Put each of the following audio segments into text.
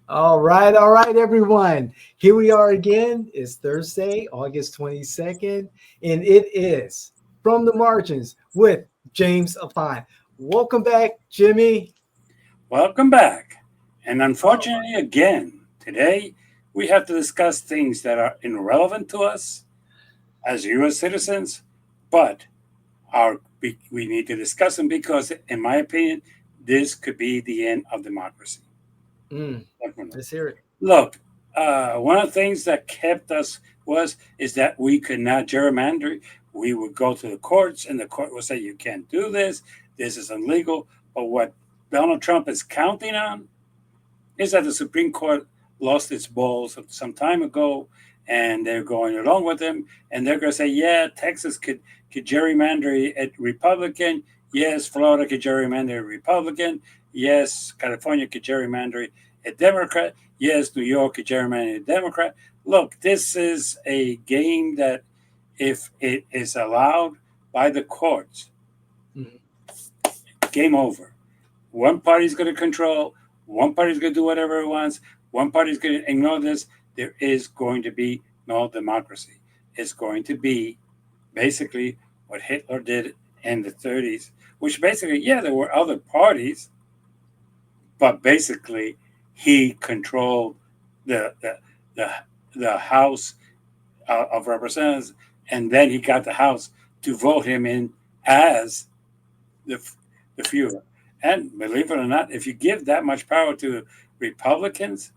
All right, everyone. Here we are again. It's Thursday, August 22nd, and it is From the Margins with James Auffant. Welcome back, Jimmy. Welcome back. And All unfortunately, again, today we have to discuss things that are irrelevant to us as U.S. citizens, but we need to discuss them because, in my opinion, this could be the end of democracy. right. Let's hear it. Look, one of the things that kept us is that we could not gerrymander. We would go to the courts, and the court would say you can't do this. This is illegal. But what Donald Trump is counting on is that the Supreme Court lost its balls some time ago, and they're going along with him, and they're going to say, yeah, Texas could gerrymander it Republican. Yes, Florida could gerrymander it Republican. Yes, California could gerrymander it a Democrat. Yes, New York could gerrymander it a Democrat. Look, this is a game that, if it is allowed by the courts, Mhm. game over. One party's going to control, one party's going to do whatever it wants, one party's going to ignore this. There is going to be no democracy. It's going to be basically what Hitler did in the 30s, which basically, yeah, there were other parties, but basically he controlled the the the, the House of Representatives, and then he got the House to vote him in as the the Führer. And believe it or not, if you give that much power to Republicans,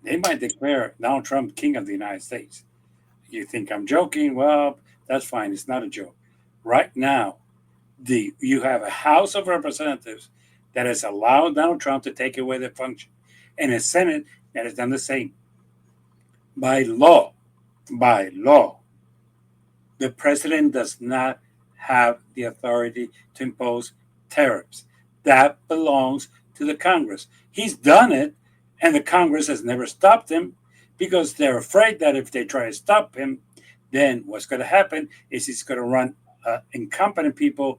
they might declare Donald Trump king of the United States. You think I'm joking? Well, that's fine. It's not a joke. Right now, the you have a House of Representatives that has allowed Donald Trump to take away the function, and a Senate that has done the same by law. By law, the president does not have the authority to impose tariffs. That belongs to the Congress. He's done it, and the Congress has never stopped him because they're afraid that if they try to stop him, then what's going to happen is he's going to run incompetent people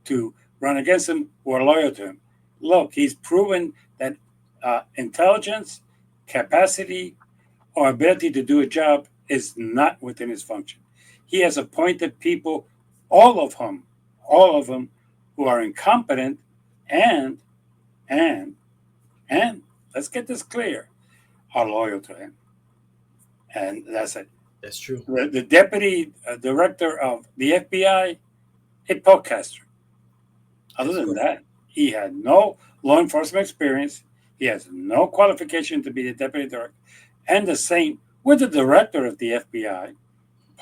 to run against him who are loyal to him. Look, he's proven that intelligence, capacity, or ability to do a job is not within his function. He has appointed people, all of whom, all of them, who are incompetent, and and and let's get this clear, are loyal to him, and that's it. That's true. The deputy director of the FBI, a podcaster. Other That's than correct. that, he had no law enforcement experience. He has no qualification to be the deputy director. And the same with the director of the FBI,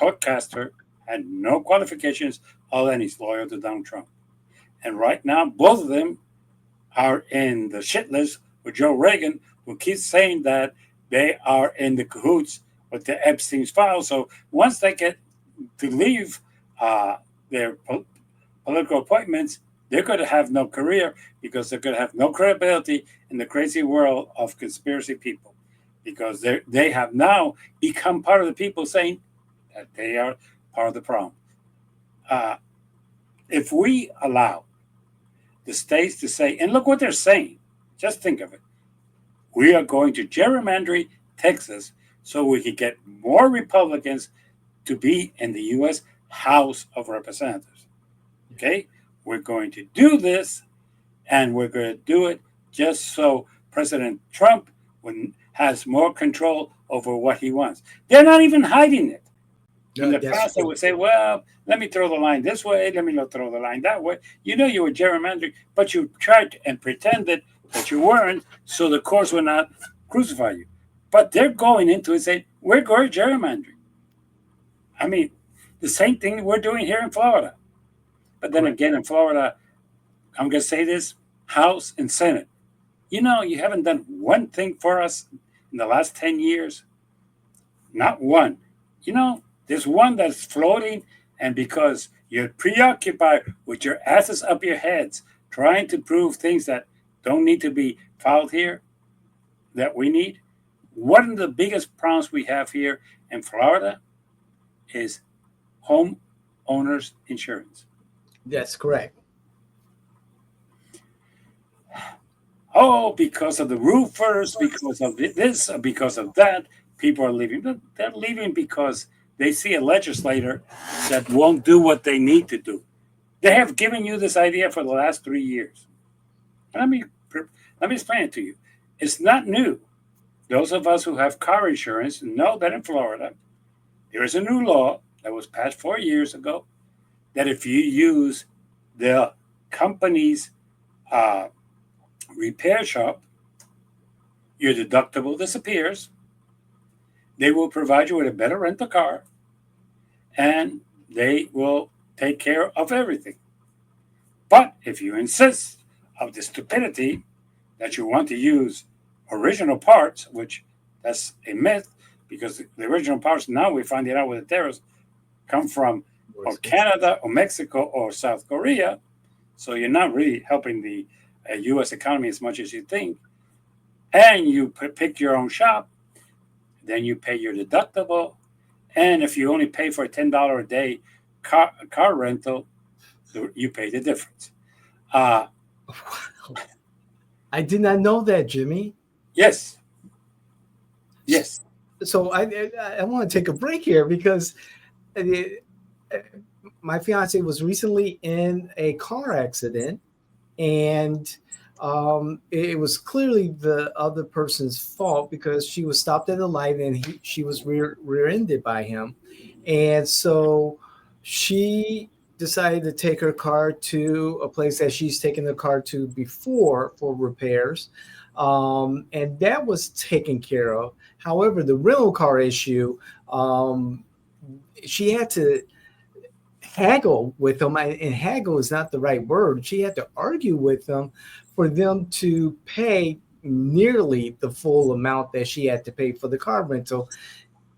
podcaster, had no qualifications other than he's loyal to Donald Trump. And right now, both of them are in the shit list with Joe Reagan, who keeps saying that they are in the cahoots with the Epstein's file. So once they get to leave their political appointments, they're going to have no career because they're going to have no credibility in the crazy world of conspiracy people because they have now become part of the people saying that they are part of the problem. Uh, if we allow the states to say, and look what they're saying, just think of it. We are going to gerrymander Texas so we can get more Republicans to be in the U.S. House of Representatives. Okay? We're going to do this, and we're going to do it just so President Trump has more control over what he wants. They're not even hiding it. In the That's past, they true. would say, well, let me throw the line this way, let me not throw the line that way. You know you were gerrymandering, but you tried and pretended that you weren't, so the courts would not crucify you. But they're going into it saying, we're going gerrymandering. I mean, the same thing we're doing here in Florida. But then Correct. again, in Florida, I'm going to say this, House and Senate. You know, you haven't done one thing for us in the last 10 years. Not one. You know, there's one that's floating, and because you're preoccupied with your asses up your heads trying to prove things that don't need to be filed here, that we need, one of the biggest problems we have here in Florida is home owners insurance. That's correct. Oh, because of the roofers, because of this, because of that, people are leaving. They're leaving because they see a legislator that won't do what they need to do. They have given you this idea for the last 3 years. Let me let me explain it to you. It's not new. Those of us who have car insurance know that in Florida, there is a new law that was passed 4 years ago that if you use the company's uh, repair shop, your deductible disappears. They will provide you with a better rental car, and they will take care of everything. But if you insist of the stupidity that you want to use original parts, which that's a myth, because the original parts now we find it out with the terrorists come from or Canada or Mexico or South Korea. So you're not really helping the U.S. economy as much as you think. And you pick your own shop, then you pay your deductible. And if you only pay for a $10 a day car rental, you pay the difference. Wow. I did not know that, Jimmy. Yes. Yes. So I want to take a break here because my fiance was recently in a car accident, and it was clearly the other person's fault because she was stopped at a light and she was rear-ended by him, and so she decided to take her car to a place that she's taken the car to before for repairs, and that was taken care of. However, the rental car issue, um, she had to haggle with them, and haggle is not the right word. She had to argue with them for them to pay nearly the full amount that she had to pay for the car rental.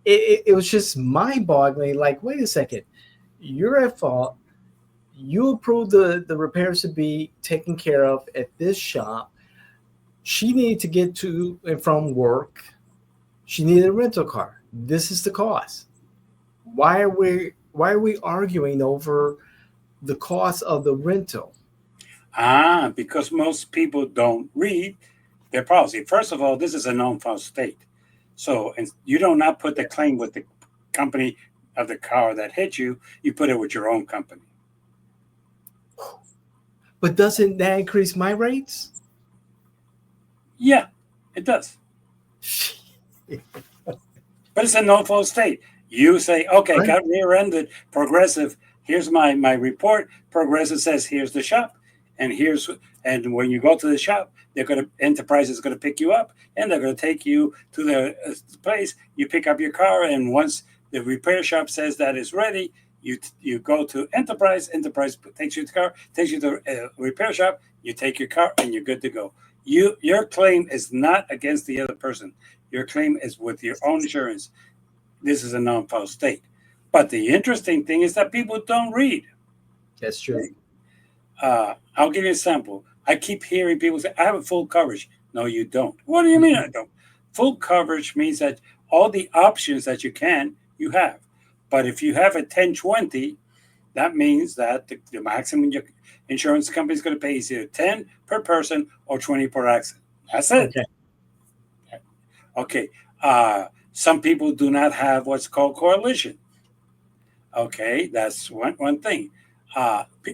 It was just mind-boggling. Like, wait a second, you're at fault. You approved the repairs to be taken care of at this shop. She needed to get to and from work. She needed a rental car. This is the cost. Why are we arguing over the cost of the rental? Because most people don't read their policy. First of all, this is a non-fault state. So, and you do not put the claim with the company of the car that hit you. You put it with your own company. But doesn't that increase my rates? Yeah, it does. But it's a non-fault state. You say, okay, Right. got rear-ended, Progressive. Here's my report. Progressive says, here's the shop, and when you go to the shop, Enterprise is gonna pick you up, and they're gonna take you to the place. You pick up your car, and once the repair shop says that it's ready, you go to Enterprise. Enterprise takes you to the car, takes you to the repair shop. You take your car, and you're good to go. Your claim is not against the other person. Your claim is with your own insurance. This is a non-fault state. But the interesting thing is that people don't read. That's true. I'll give you an example. I keep hearing people say, I have a full coverage. No, you don't. What do you mean I don't? Full coverage means that all the options that you have. But if you have a 1020, that means that the maximum your insurance company is going to pay is either 10 per person or 20 per accident. That's it. Okay. Okay. Some people do not have what's called coalition. Okay, that's one thing.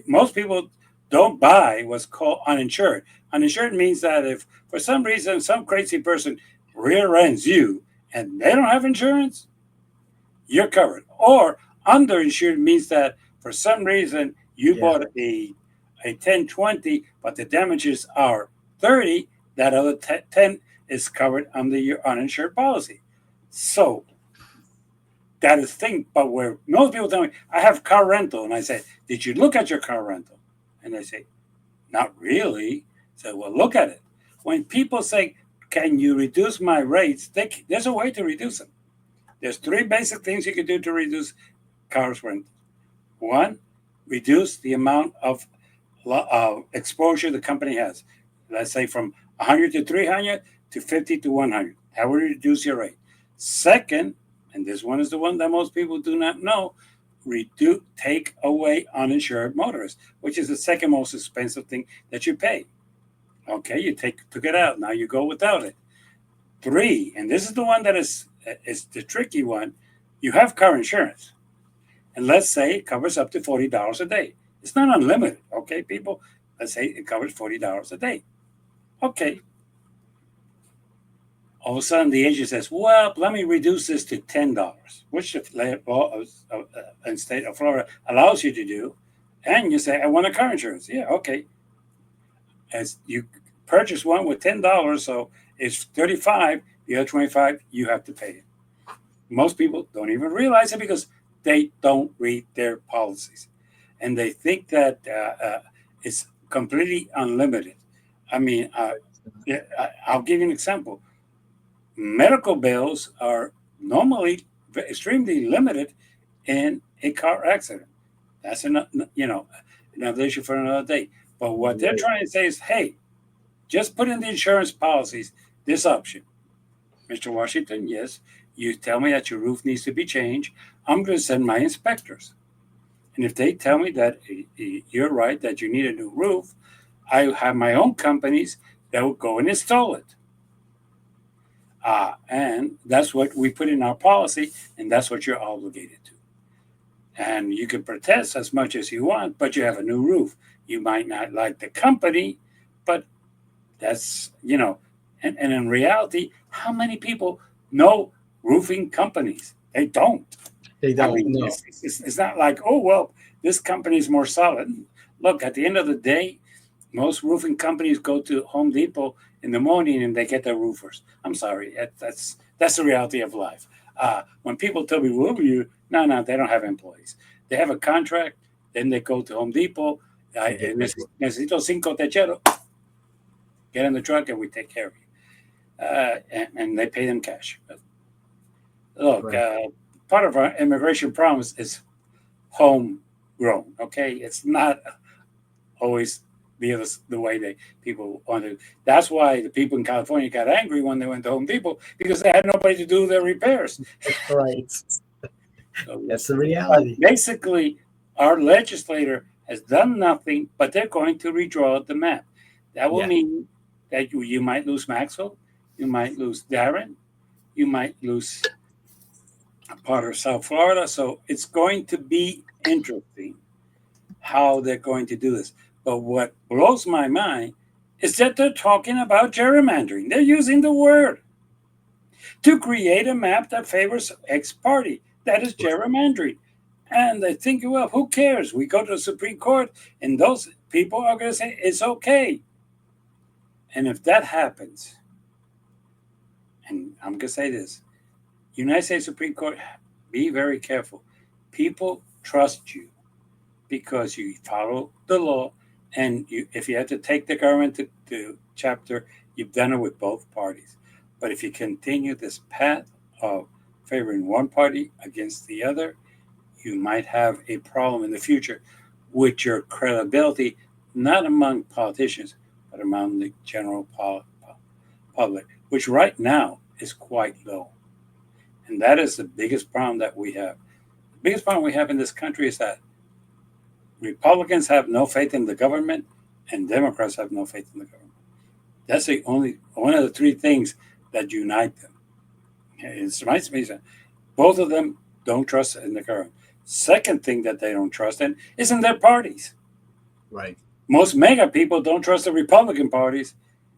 Most people don't buy what's called uninsured. Uninsured means that if for some reason some crazy person rear ends you and they don't have insurance, you're covered. Or underinsured means that for some reason you Yeah. bought a 1020, but the damages are 30, that other 10 is covered under your uninsured policy. So that is the thing. But where most people tell me, I have car rental, and I say, did you look at your car rental? And they say, not really. I say, well, look at it. When people say, can you reduce my rates? There's a way to reduce them. There's three basic things you can do to reduce cars rental. One, reduce the amount of exposure the company has. Let's say from 100 to 300 to 50 to 100. That will reduce your rate. Second, and this one is the one that most people do not know, take away uninsured motorists, which is the second most expensive thing that you pay. Okay, you took it out. Now you go without it. Three, and this is the one that is the tricky one. You have car insurance, and let's say it covers up to $40 a day. It's not unlimited, okay, people. Let's say it covers $40 a day. Okay. All of a sudden, the agent says, "Well, let me reduce this to $10," which the law in state of Florida allows you to do. And you say, "I want a car insurance." Yeah, okay. As you purchase one with $10, so it's 35. The other 25 you have to pay it. Most people don't even realize it because they don't read their policies, and they think that it's completely unlimited. I mean, yeah, I'll give you an example. Medical bills are normally extremely limited in a car accident. That's another issue for another day. But what they're trying to say is, hey, just put in the insurance policies this option. Mr. Washington, yes, you tell me that your roof needs to be changed. I'm going to send my inspectors. And if they tell me that you're right, that you need a new roof, I have my own companies that will go and install it. And that's what we put in our policy, and that's what you're obligated to. And you can protest as much as you want, but you have a new roof. You might not like the company, but that's, and in reality, how many people know roofing companies? They don't. They I don't mean, know. it's not like, oh, well, this company is more solid. Look, at the end of the day, most roofing companies go to Home Depot in the morning and they get their roofers. I'm sorry, that's the reality of life. When people tell me, "Well, no, they don't have employees. They have a contract. Then they go to Home Depot. Necesito 5 techeros. Get in the truck and we take care of you." And they pay them cash. But look, right. Part of our immigration problem is homegrown. Okay, it's not always the way that people want to. That's why the people in California got angry when they went to Home Depot, because they had nobody to do their repairs. Right. So, that's the reality. Basically, our legislator has done nothing, but they're going to redraw the map. That will mean that you might lose Maxwell, you might lose Darren, you might lose a part of South Florida. So it's going to be interesting how they're going to do this. But what blows my mind is that they're talking about gerrymandering. They're using the word to create a map that favors X party. That is gerrymandering. And they think, well, who cares? We go to the Supreme Court and those people are going to say it's okay. And if that happens, and I'm going to say this, United States Supreme Court, be very careful. People trust you because you follow the law. And if you have to take the government to chapter, you've done it with both parties. But if you continue this path of favoring one party against the other, you might have a problem in the future with your credibility, not among politicians, but among the general public, which right now is quite low. And that is the biggest problem that we have. The biggest problem we have in this country is that Republicans have no faith in the government and Democrats have no faith in the government. That's the only one of the three things that unite them. It reminds me that both of them don't trust in the government. Second thing that they don't trust in is in their parties. Right. Most MAGA people don't trust the Republican parties,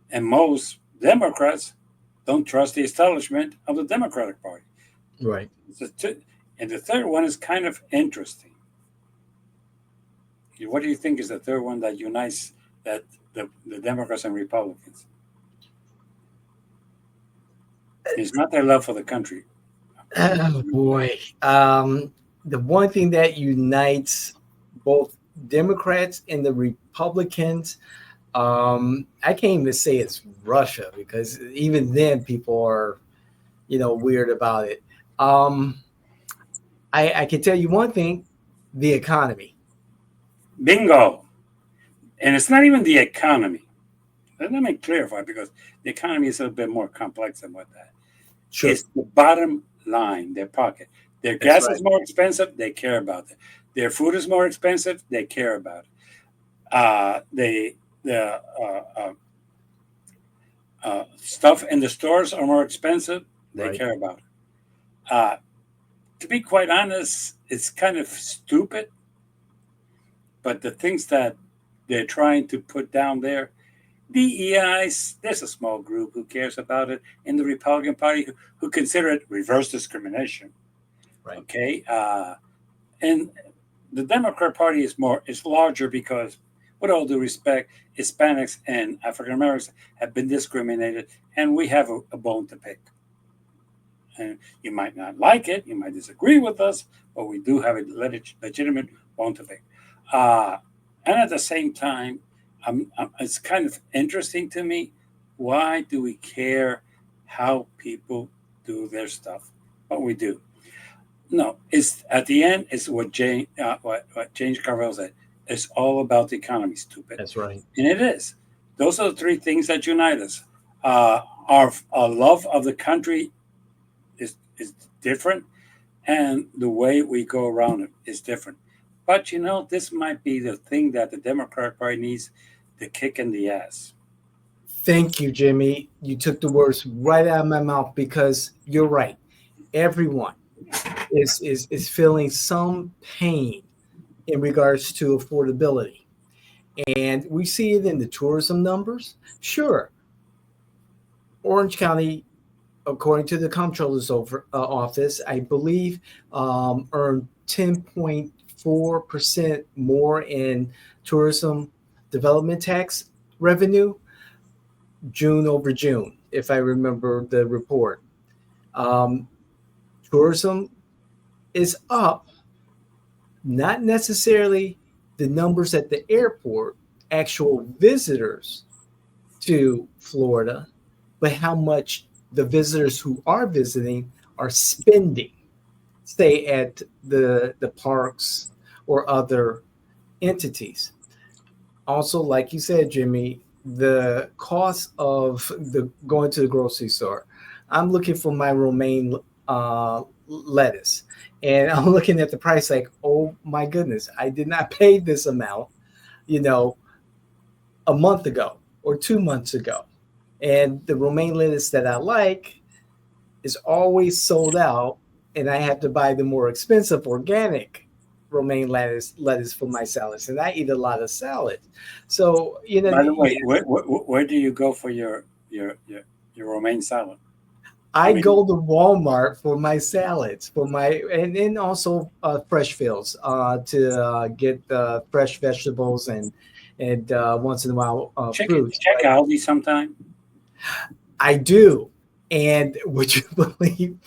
and most Democrats don't trust the establishment of the Democratic Party. Right. And the third one is kind of interesting. What do you think is the third one that unites the Democrats and Republicans? It's not their love for the country. Oh boy. The one thing that unites both Democrats and the Republicans, I can't even say it's Russia, because even then people are, weird about it. I can tell you one thing: the economy. Bingo. And it's not even the economy. Let me clarify, because the economy is a little bit more complex than what that. Sure. It's the bottom line, their pocket. Their gas is more expensive, they care about it. Their food is more expensive, they care about it. Stuff in the stores are more expensive. They Right. care about it. To be quite honest, it's kind of stupid. But the things that they're trying to put down there, DEIs, there's a small group who cares about it in the Republican Party who consider it reverse discrimination. Right. Okay, and the Democrat Party is larger because, with all due respect, Hispanics and African Americans have been discriminated, and we have a bone to pick. And you might not like it, you might disagree with us, but we do have a legitimate bone to pick. Uh, and at the same time, it's kind of interesting to me. Why do we care how people do their stuff? What we do? No, it's at the end. It's what James Carville said. It's all about the economy, stupid, That's right. and it is. Those are the three things that unite us. Our love of the country is different, and the way we go around it is different. But this might be the thing that the Democratic Party needs the kick in the ass. Thank you, Jimmy. You took the words right out of my mouth because you're right. Everyone is feeling some pain in regards to affordability. And we see it in the tourism numbers. Sure, Orange County, according to the comptroller's office, I believe earned 10.4% more in tourism development tax revenue June over June, if I remember the report. Um, Tourism is up, not necessarily the numbers at the airport, actual visitors to Florida, but how much the visitors who are visiting are spending, say at the parks or other entities. Also, like you said, Jimmy, the cost of the going to the grocery store. I'm looking for my romaine lettuce, and I'm looking at the price like, oh my goodness, I did not pay this amount, you know, a month ago or 2 months ago. And the romaine lettuce that I like is always sold out, and I have to buy the more expensive organic romaine lettuce for my salads, and I eat a lot of salad. So By the way, yes, where do you go for your romaine salad? I I mean, go to Walmart for my salads, for my and then also fresh fields to get fresh vegetables and once in a while fruits. check But Aldi sometime. I do, and would you believe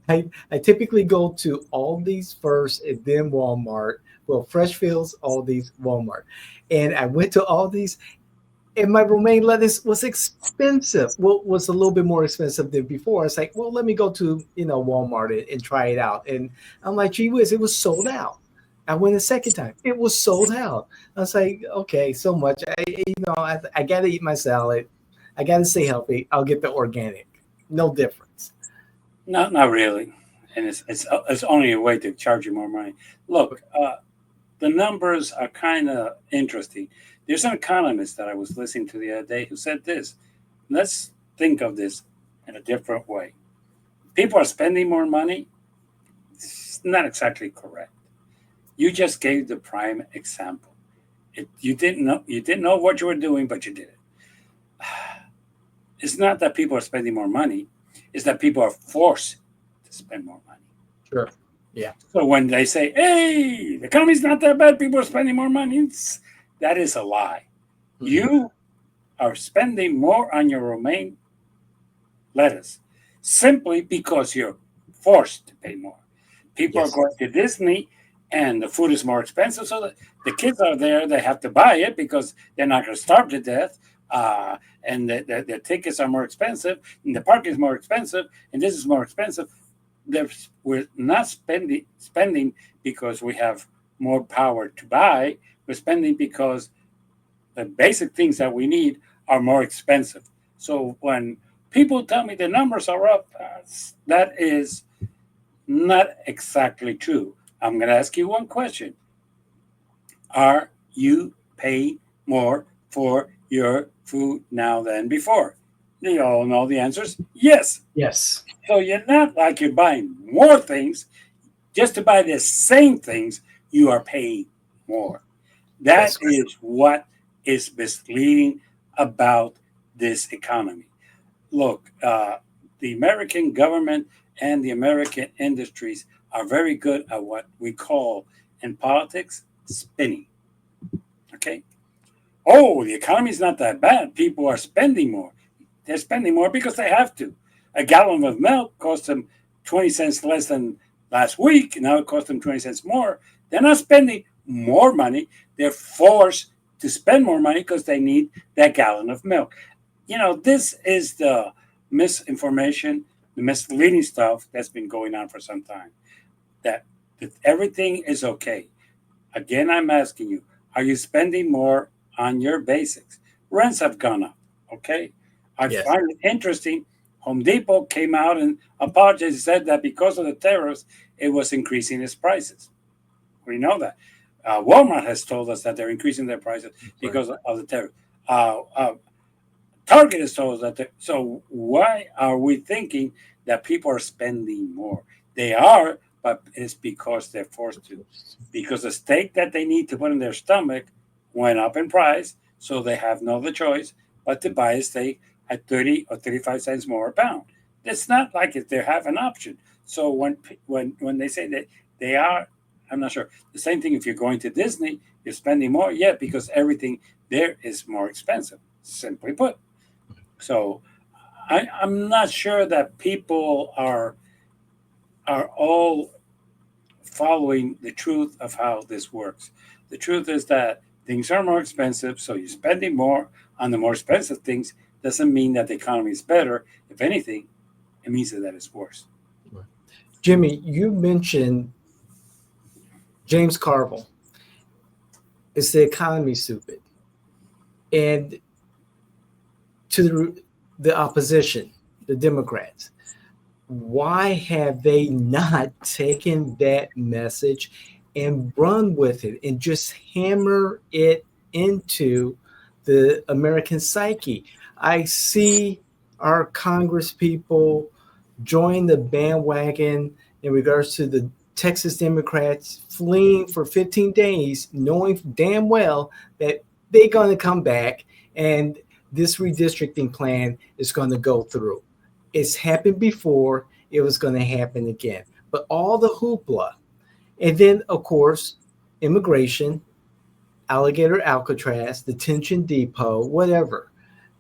I typically go to Aldi's first and then Walmart. Well, Fresh Fields, Aldi's, Walmart. And I went to Aldi's and my romaine lettuce was expensive. Well, was a little bit more expensive than before. It's like, well, let me go to, Walmart and try it out. And I'm like, gee whiz, it was sold out. I went a second time. It was sold out. I was like, okay, so much. I got to eat my salad. I got to stay healthy. I'll get the organic. No difference. Not really, and it's only a way to charge you more money. Look, the numbers are kind of interesting. There's an economist that I was listening to the other day who said this. Let's think of this in a different way. People are spending more money. It's not exactly correct. You just gave the prime example. You didn't know what you were doing, but you did it. It's not that people are spending more money; it's that people are forced to spend more money. Sure. Yeah. So when they say, "Hey, the economy's not that bad," people are spending more money. That is a lie. Mhm. You are spending more on your romaine lettuce simply because you're forced to pay more. People are Yes. going to Disney and the food is more expensive. So the kids are there, they have to buy it because they're not going to starve to death. And the tickets are more expensive, and the park is more expensive, and this is more expensive. We're not spending because we have more power to buy. We're spending because the basic things that we need are more expensive. So when people tell me the numbers are up, that is not exactly true. I'm going to ask you one question. Are you paying more for your food now than before? You all know the answer is yes. Yes. So you're not like you're buying more things. Just to buy the same things, you are paying more. That That's correct. is what is misleading about this economy. Look, the American government and the American industries are very good at what we call in politics spinning. Okay. Oh, the economy is not that bad. People are spending more. They're spending more because they have to. A gallon of milk cost them 20 cents less than last week. Now it costs them 20 cents more. They're not spending more money. They're forced to spend more money because they need that gallon of milk. This is the misinformation, the misleading stuff that's been going on for some time. That, that everything is okay. Again, I'm asking you, are you spending more on your basics? Rents have gone up. Okay. I Yes. find it interesting. Home Depot came out and apologized and said that because of the tariffs, it was increasing its prices. We know that. Walmart has told us that they're increasing their prices That's right. because of the tariff. Uh, uh, Target has told us that. So why are we thinking that people are spending more? They are, but it's because they're forced to. Because the steak that they need to put in their stomach went up in price, so they have no other choice but to buy a steak at 30 or 35 cents more a pound. It's not like if they have an option. So when they say that they are, I'm not sure. The same thing if you're going to Disney, you're spending more, yeah, because everything there is more expensive. Simply put. So I'm not sure that people are all following the truth of how this works. The truth is that things are more expensive, so you're spending more on the more expensive things. Doesn't mean that the economy is better. If anything, it means that it's worse. Right. Jimmy, you mentioned James Carville. Is the economy stupid? And to the opposition, the Democrats, why have they not taken that message and run with it and just hammer it into the American psyche? I see our Congress people join the bandwagon in regards to the Texas Democrats fleeing for 15 days, knowing damn well that they're going to come back and this redistricting plan is going to go through. It's happened before, it was going to happen again. But all the hoopla, and then, of course, immigration, Alligator Alcatraz, detention depot, whatever.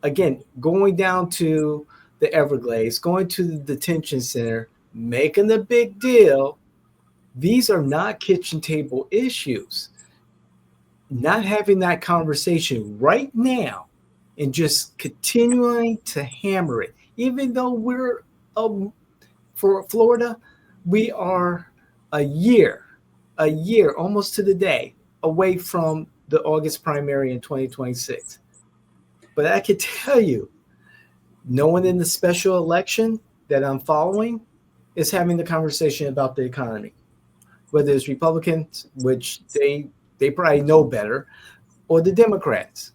Again, going down to the Everglades, going to the detention center, making a big deal. These are not kitchen table issues. Not having that conversation right now and just continuing to hammer it, even though we're um, for Florida, we are a a year almost to the day away from the August primary in 2026. But I can tell you, no one in the special election that I'm following is having the conversation about the economy, whether it's Republicans, which they probably know better, or the Democrats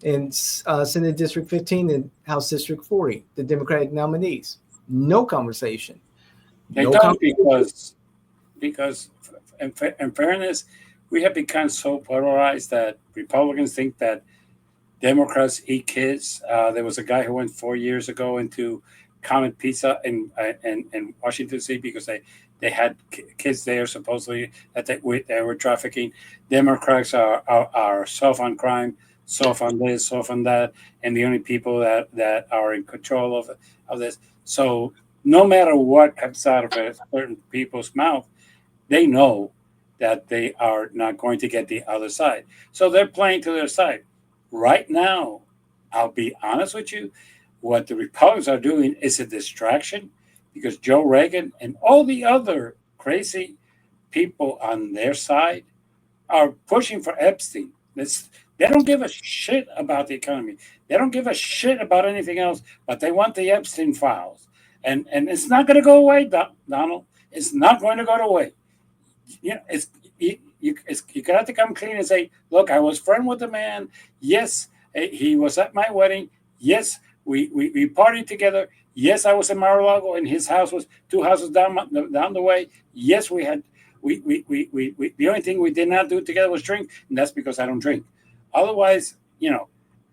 in Senate District 15 and House District 40, the Democratic nominees. No conversation. They No don't conversation. because in fairness, we have become so polarized that Republicans think that Democrats eat kids. There was a guy who went 4 years ago into Comet Pizza in Washington State because they had kids there supposedly that they were trafficking. Democrats are soft on crime, soft on this, soft on that, and the only people that are in control of this. So no matter what comes out of a certain people's mouth, they know that they are not going to get the other side. So they're playing to their side. Right now, I'll be honest with you, what the Republicans are doing is a distraction because Joe Reagan and all the other crazy people on their side are pushing for Epstein. They don't give a shit about the economy. They don't give a shit about anything else, but they want the Epstein files. And it's not going to go away, Donald. It's not going to go away. It's you got to come clean and say, look, I was friend with the man. Yes, he was at my wedding. Yes, we partied together. Yes, I was in Mar-a-Lago, and his house was two houses down the way. Yes, we had we the only thing we did not do together was drink, and that's because I don't drink. Otherwise,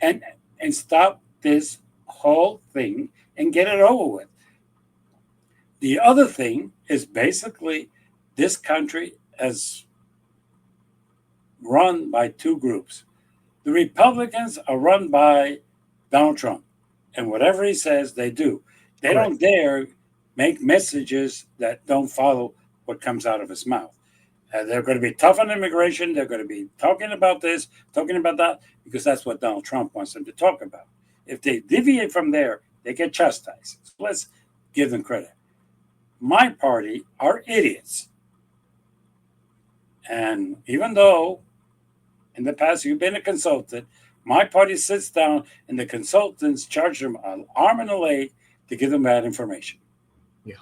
and stop this whole thing and get it over with. The other thing is basically this country is run by two groups. The Republicans are run by Donald Trump, and whatever he says, they do. They Correct. don't dare make messages that don't follow what comes out of his mouth. They're going to be tough on immigration. They're going to be talking about this, talking about that, because that's what Donald Trump wants them to talk about. If they deviate from there, they get chastised. So let's give them credit. My party are idiots. And even though in the past you've been a consultant, my party sits down and the consultants charge them an arm and a leg to give them bad information. Yeah.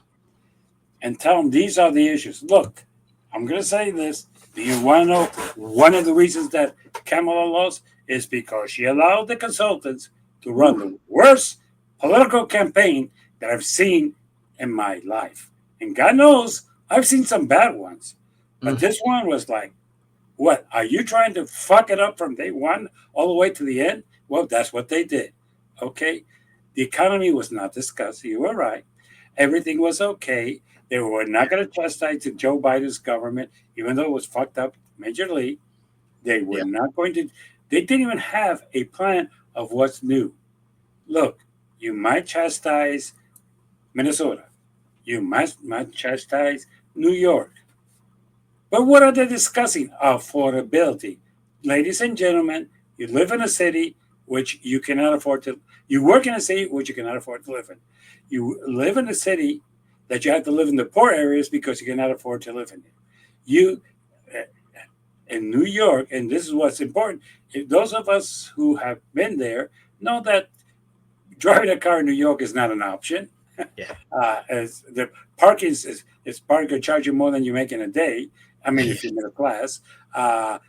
And tell them these are the issues. Look, I'm going to say this. Do you want to know one of the reasons that Kamala lost is because she allowed the consultants to run the worst political campaign that I've seen in my life. And God knows I've seen some bad ones. But this one was like, what? Are you trying to fuck it up from day one all the way to the end? Well, that's what they did. Okay? The economy was not discussed. You were right. Everything was okay. They were not going to chastise Joe Biden's government, even though it was fucked up majorly. They were not going to. They didn't even have a plan of what's new. Look, you might chastise Minnesota. You might chastise New York. But what are they discussing? Affordability. Ladies and gentlemen, you live in a city which you cannot afford to. You work in a city which you cannot afford to live in. You live in a city that you have to live in the poor areas because you cannot afford to live in it. You, in New York, and this is what's important, if those of us who have been there know that driving a car in New York is not an option. Yeah. As the parking is probably going to charge you more than you make in a day. I mean, if you're middle class. And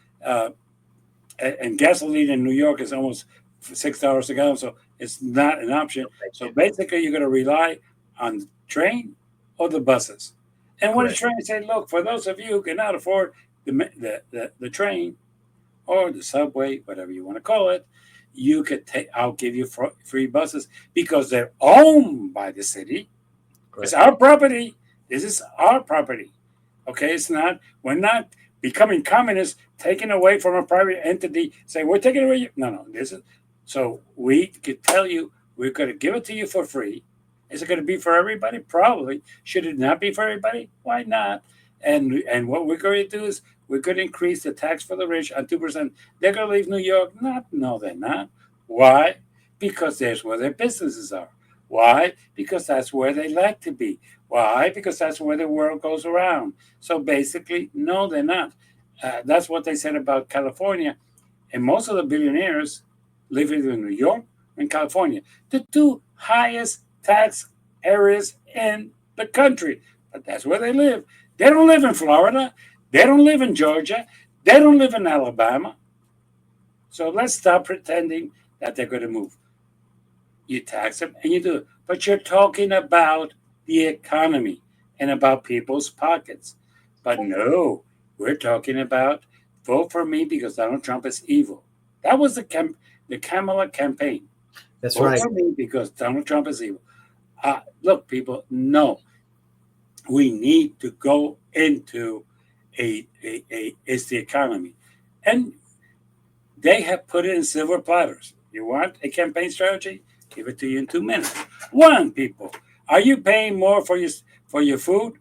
gasoline in New York is almost $6 a gallon, so it's not an option. So basically, you're going to rely on the train or the buses. And what it's trying to say, look, for those of you who cannot afford the train or the subway, whatever you want to call it, you could take. I'll give you free buses because they're owned by the city. It's our property. This is our property. Okay, it's not. We're not becoming communists, taken away from a private entity. Say we're taking away. No. This is. So we could tell you we're going to give it to you for free. Is it going to be for everybody? Probably. Should it not be for everybody? Why not? And what we're going to do is we're going to increase the tax for the rich on 2%. They're going to leave New York? No, they're not. Why? Because there's where their businesses are. Why? Because that's where they like to be. Why? Because that's where the world goes around. So basically, no, they're not. That's what they said about California. And most of the billionaires live either in New York or in California, the two highest tax areas in the country. But that's where they live. They don't live in Florida. They don't live in Georgia. They don't live in Alabama. So let's stop pretending that they're going to move. You tax them and you do it. But you're talking about the economy and about people's pockets. But no, we're talking about vote for me because Donald Trump is evil. That was the Kamala campaign. That's vote right. for me because Donald Trump is evil. Look, people, no. We need to go into it's the economy. And they have put it in silver platters. You want a campaign strategy? Give it to you in 2 minutes. One, people, are you paying more for your food?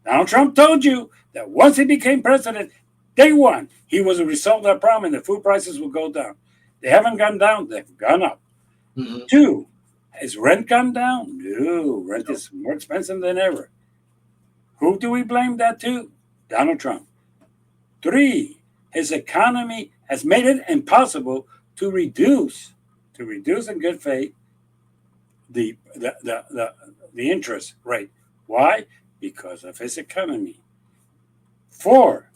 Donald Trump told you that once he became president, day one, he was a result of that problem and the food prices will go down. They haven't gone down, they've gone up. Mm-hmm. Two, has rent gone down? No, rent is more expensive than ever. Who do we blame that to? Donald Trump. Three, his economy has made it impossible to reduce in good faith the interest rate. Why? Because of his economy. Four,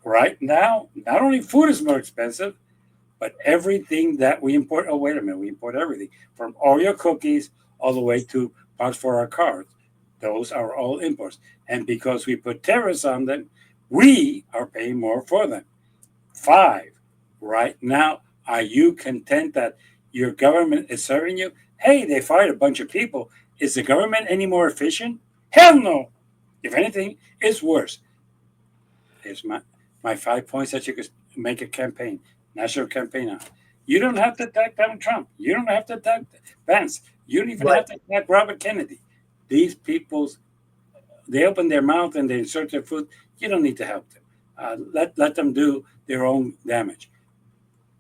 right now, not only food is more expensive, But everything that we import, oh, wait a minute, we import everything from Oreo cookies all the way to parts for our cars. Those are all imports. And because we put tariffs on them, we are paying more for them. Five, right now, are you content that your government is serving you? Hey, they fired a bunch of people. Is the government any more efficient? Hell no. If anything, it's worse. Here's my 5 points that you could make a campaign, national campaign on. You don't have to attack Donald Trump. You don't have to attack Vance. You don't even Right. have to attack Robert Kennedy. These people's they open their mouth and they insert their foot. You don't need to help them. Let them do their own damage.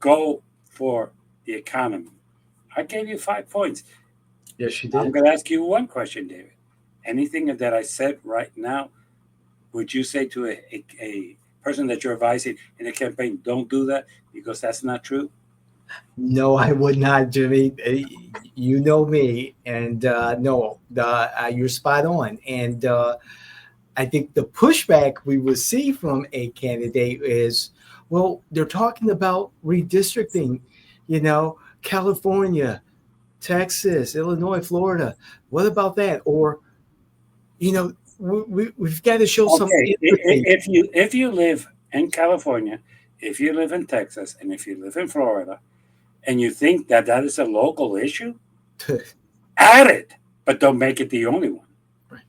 Go for the economy. I gave you 5 points. Yes, you I'm did. going to ask you one question, David. Anything that I said right now, would you say to a person that you're advising in a campaign, don't do that because that's not true? No, I would not, Jimmy. You know me, and no, you're spot on. And I think the pushback we will see from a candidate is, well, they're talking about redistricting, California, Texas, Illinois, Florida. What about that? Or, we've got to show some Okay, empathy. if you live in California, if you live in Texas, and if you live in Florida, and you think that that is a local issue, add it, but don't make it the only one. Right.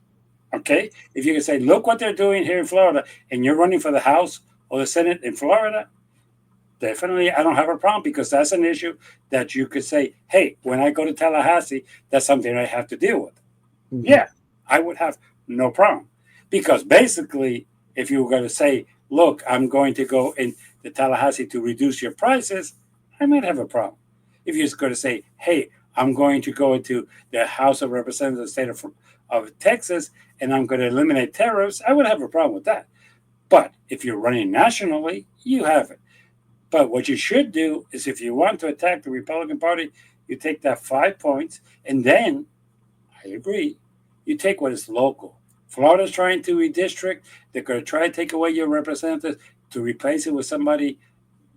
Okay, if you can say, look what they're doing here in Florida, and you're running for the House or the Senate in Florida, definitely I don't have a problem because that's an issue that you could say, hey, when I go to Tallahassee, that's something I have to deal with. Mhm. Yeah, I would have no problem. Because basically, if you were going to say, look, I'm going to go in the Tallahassee to reduce your prices, I might have a problem. If you're going to say, hey, I'm going to go into the House of Representatives of the state of Texas and I'm going to eliminate tariffs, I would have a problem with that. But if you're running nationally, you have it. But what you should do is if you want to attack the Republican Party, you take that 5 points and then I agree. You take what is local. Florida's trying to redistrict. They're going to try to take away your representatives to replace it with somebody.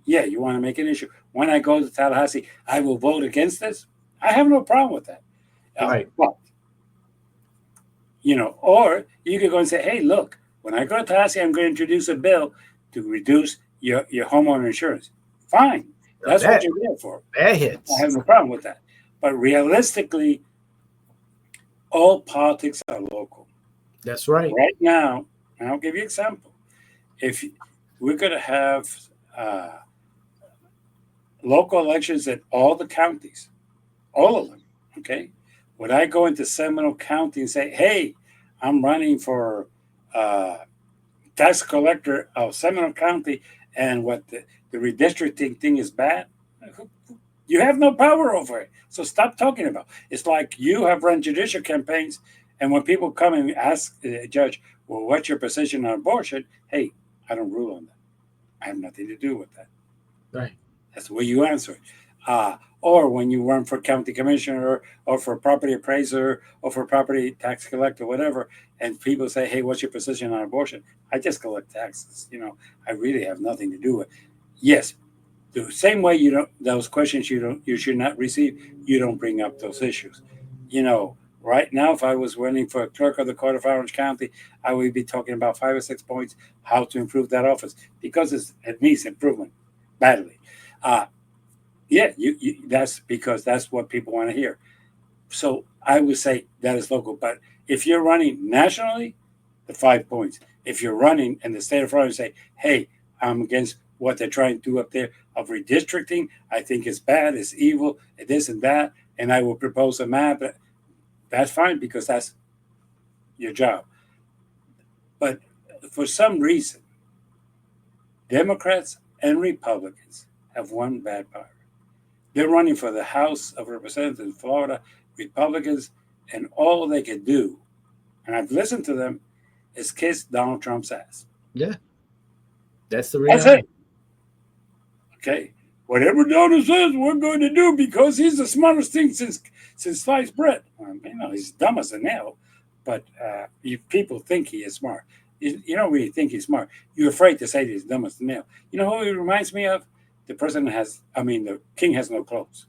Yeah, you want to make an issue. When I go to Tallahassee, I will vote against this. I have no problem with that. Right. But, or you could go and say, hey, look, when I go to Tallahassee, I'm going to introduce a bill to reduce your homeowner insurance. Fine. That's what That you're there for. that I have hits. no problem with that. But realistically, all politics are local. That's right. Right now, and I'll give you an example. If we're going to have uh, local elections in all the counties, all of them, okay? Would I go into Seminole County and say, hey, I'm running for uh, tax collector of Seminole County and what the redistricting thing is bad? You have no power over it. So stop talking about it. It's like you have run judicial campaigns, and when people come and ask the judge, well, what's your position on abortion? Hey, I don't rule on that. I have nothing to do with that. Right. That's the way you answer it. Or when you run for county commissioner or for property appraiser or for property tax collector, whatever, and people say, hey, what's your position on abortion? I just collect taxes. I really have nothing to do with it. Yes, the same way you don't those questions you should not receive, you don't bring up those issues. Right now, if I was running for clerk of the court of Orange County, I would be talking about 5 or 6 points how to improve that office because it needs improvement badly. Uh, yeah, that's because that's what people want to hear. So I would say that is local. But if you're running nationally, the 5 points. If you're running in the state of Florida and say, hey, I'm against what they're trying to do up there of redistricting, I think it's bad, it's evil, it this and that, and I will propose a map, that's fine because that's your job. But for some reason, Democrats and Republicans have one bad power. They're running for the House of Representatives in Florida, Republicans, and all they can do, and I've listened to them, is kiss Donald Trump's ass. Yeah. That's the That's reality. it. Okay. Whatever Donald says, we're going to do because he's the smartest thing since sliced bread. He's dumb as a nail, but people think he is smart. You don't really think he's smart. You're afraid to say he's dumb as a nail. You know who he reminds me of? the president has, I mean, the king has no clothes.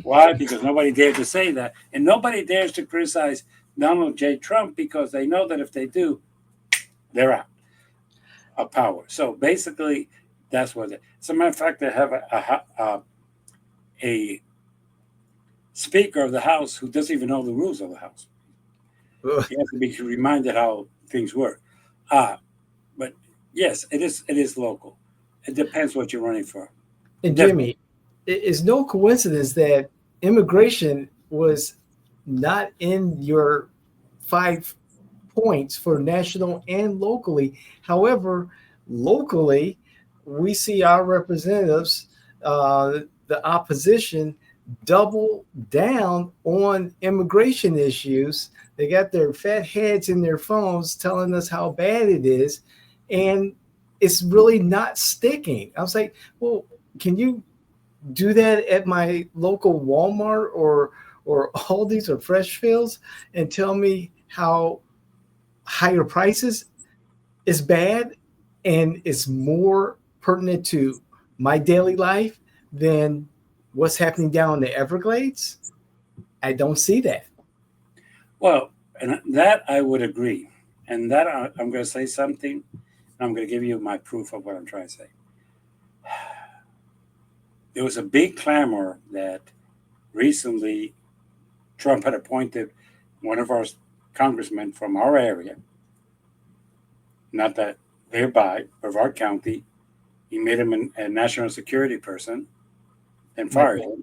Why? Because nobody dared to say that. And nobody dares to criticize Donald J. Trump because they know that if they do, they're out of power. So basically, that's what it is. As a matter of fact, they have a Speaker of the House who doesn't even know the rules of the House. He has to be reminded how things work. But yes, it is local. It depends what you're running for. And Definitely. Jimmy, it's no coincidence that immigration was not in your 5 points for national and locally. However, locally, we see our representatives, the opposition, double down on immigration issues. They got their fat heads in their phones telling us how bad it is, and it's really not sticking. I was like, well, can you do that at my local Walmart or Aldi's or Freshfields and tell me how higher prices is bad and it's more pertinent to my daily life than what's happening down in the Everglades? I don't see that. Well, and that I would agree. And that I'm going to say something. And I'm going to give you my proof of what I'm trying to say. There was a big clamor that recently Trump had appointed one of our congressmen from our area, not that nearby, of our county. He made him a national security person and fired him,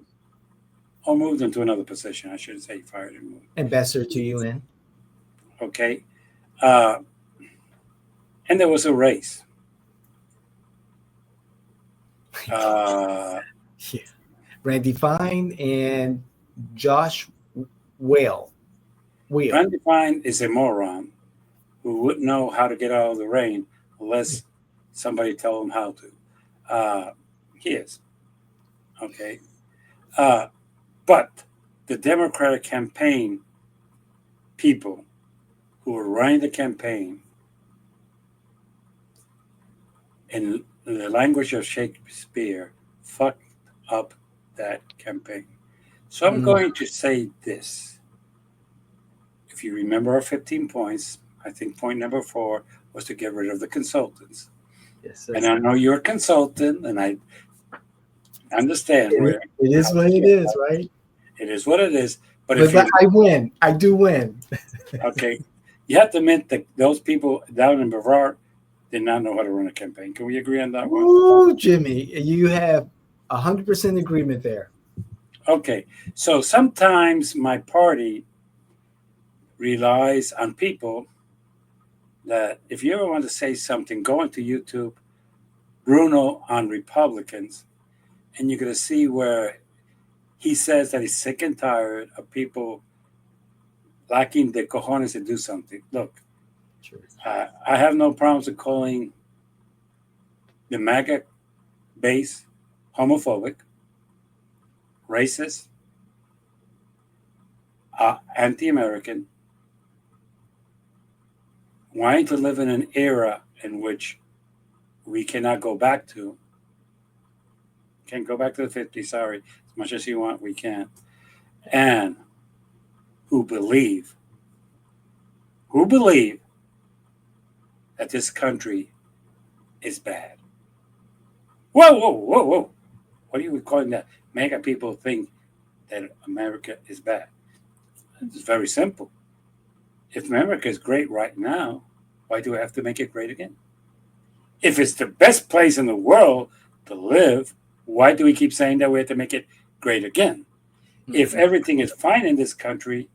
or moved him to another position. I shouldn't say fired him. Ambassador to UN. Okay. Uh, and there was a race. Uh, Yeah. Randy Fine and Josh Whale. Wheel. Randy Fine is a moron who wouldn't know how to get out of the rain unless somebody tell him how to. He is. Okay. Uh, but the Democratic campaign people who were running the campaign, in the language of Shakespeare, fucked up that campaign. So I'm going to say this. If you remember our 15 points, I think point number 4 was to get rid of the consultants. Yes, And I know you're a consultant, and I understand it is what it is, right? it is what it is. But But I win. I do win. okay, you have to admit that those people down in Brevard did not know how to run a campaign. Can we agree on that one? Ooh, Jimmy, you have 100% agreement there. Okay, so sometimes my party relies on people that if you ever want to say something, go into YouTube, Bruno on Republicans, and you're going to see where he says that he's sick and tired of people lacking the cojones to do something. Look, I have no problems with calling the MAGA base homophobic, racist, anti-American, wanting to live in an era in which we cannot go back to. Can't go back to the 50s, sorry. As much as you want, we can't. And who believe that this country is bad. Whoa, whoa, whoa, whoa. What are you calling that? MAGA people think that America is bad. It's very simple. If America is great right now, why do we have to make it great again? If it's the best place in the world to live, why do we keep saying that we have to make it great again? If everything is fine in this country,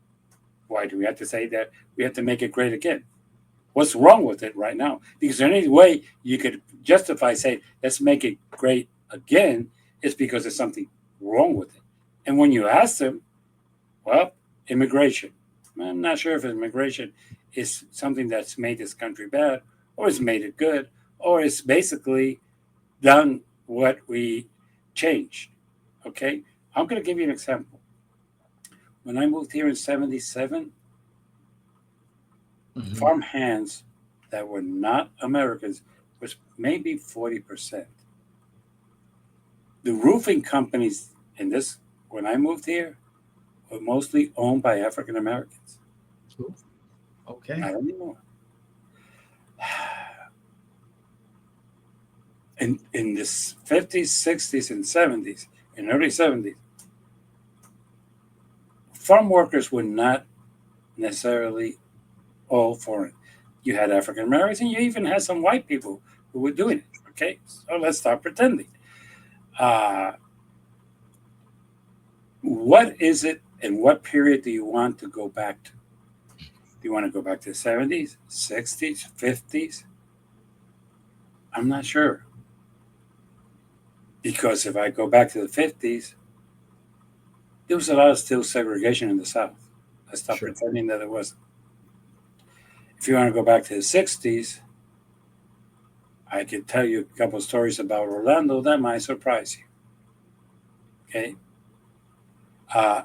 why do we have to say that we have to make it great again? What's wrong with it right now? Because the only way you could justify saying, let's make it great again, is because there's something wrong with it. And when you ask them, well, immigration. I'm not sure if immigration is something that's made this country bad, or it's made it good, or it's basically done what we changed. Okay? I'm going to give you an example. When I moved here in 77, farm hands that were not Americans was maybe 40%. The roofing companies in this, when I moved here, were mostly owned by African Americans. Ooh, okay. Not anymore. In the 50s, 60s, and 70s, and early 70s, farm workers were not necessarily all foreign. You had African Americans, and you even had some white people who were doing it. Okay, so let's stop pretending. Uh, what is it, and what period do you want to go back to? Do you want to go back to the 70s, 60s, 50s? I'm not sure. Because if I go back to the 50s, there was a lot of still segregation in the South. Let's stop Sure. pretending that it wasn't. If you want to go back to the 60s, I could tell you a couple of stories about Orlando that might surprise you. Okay. Uh,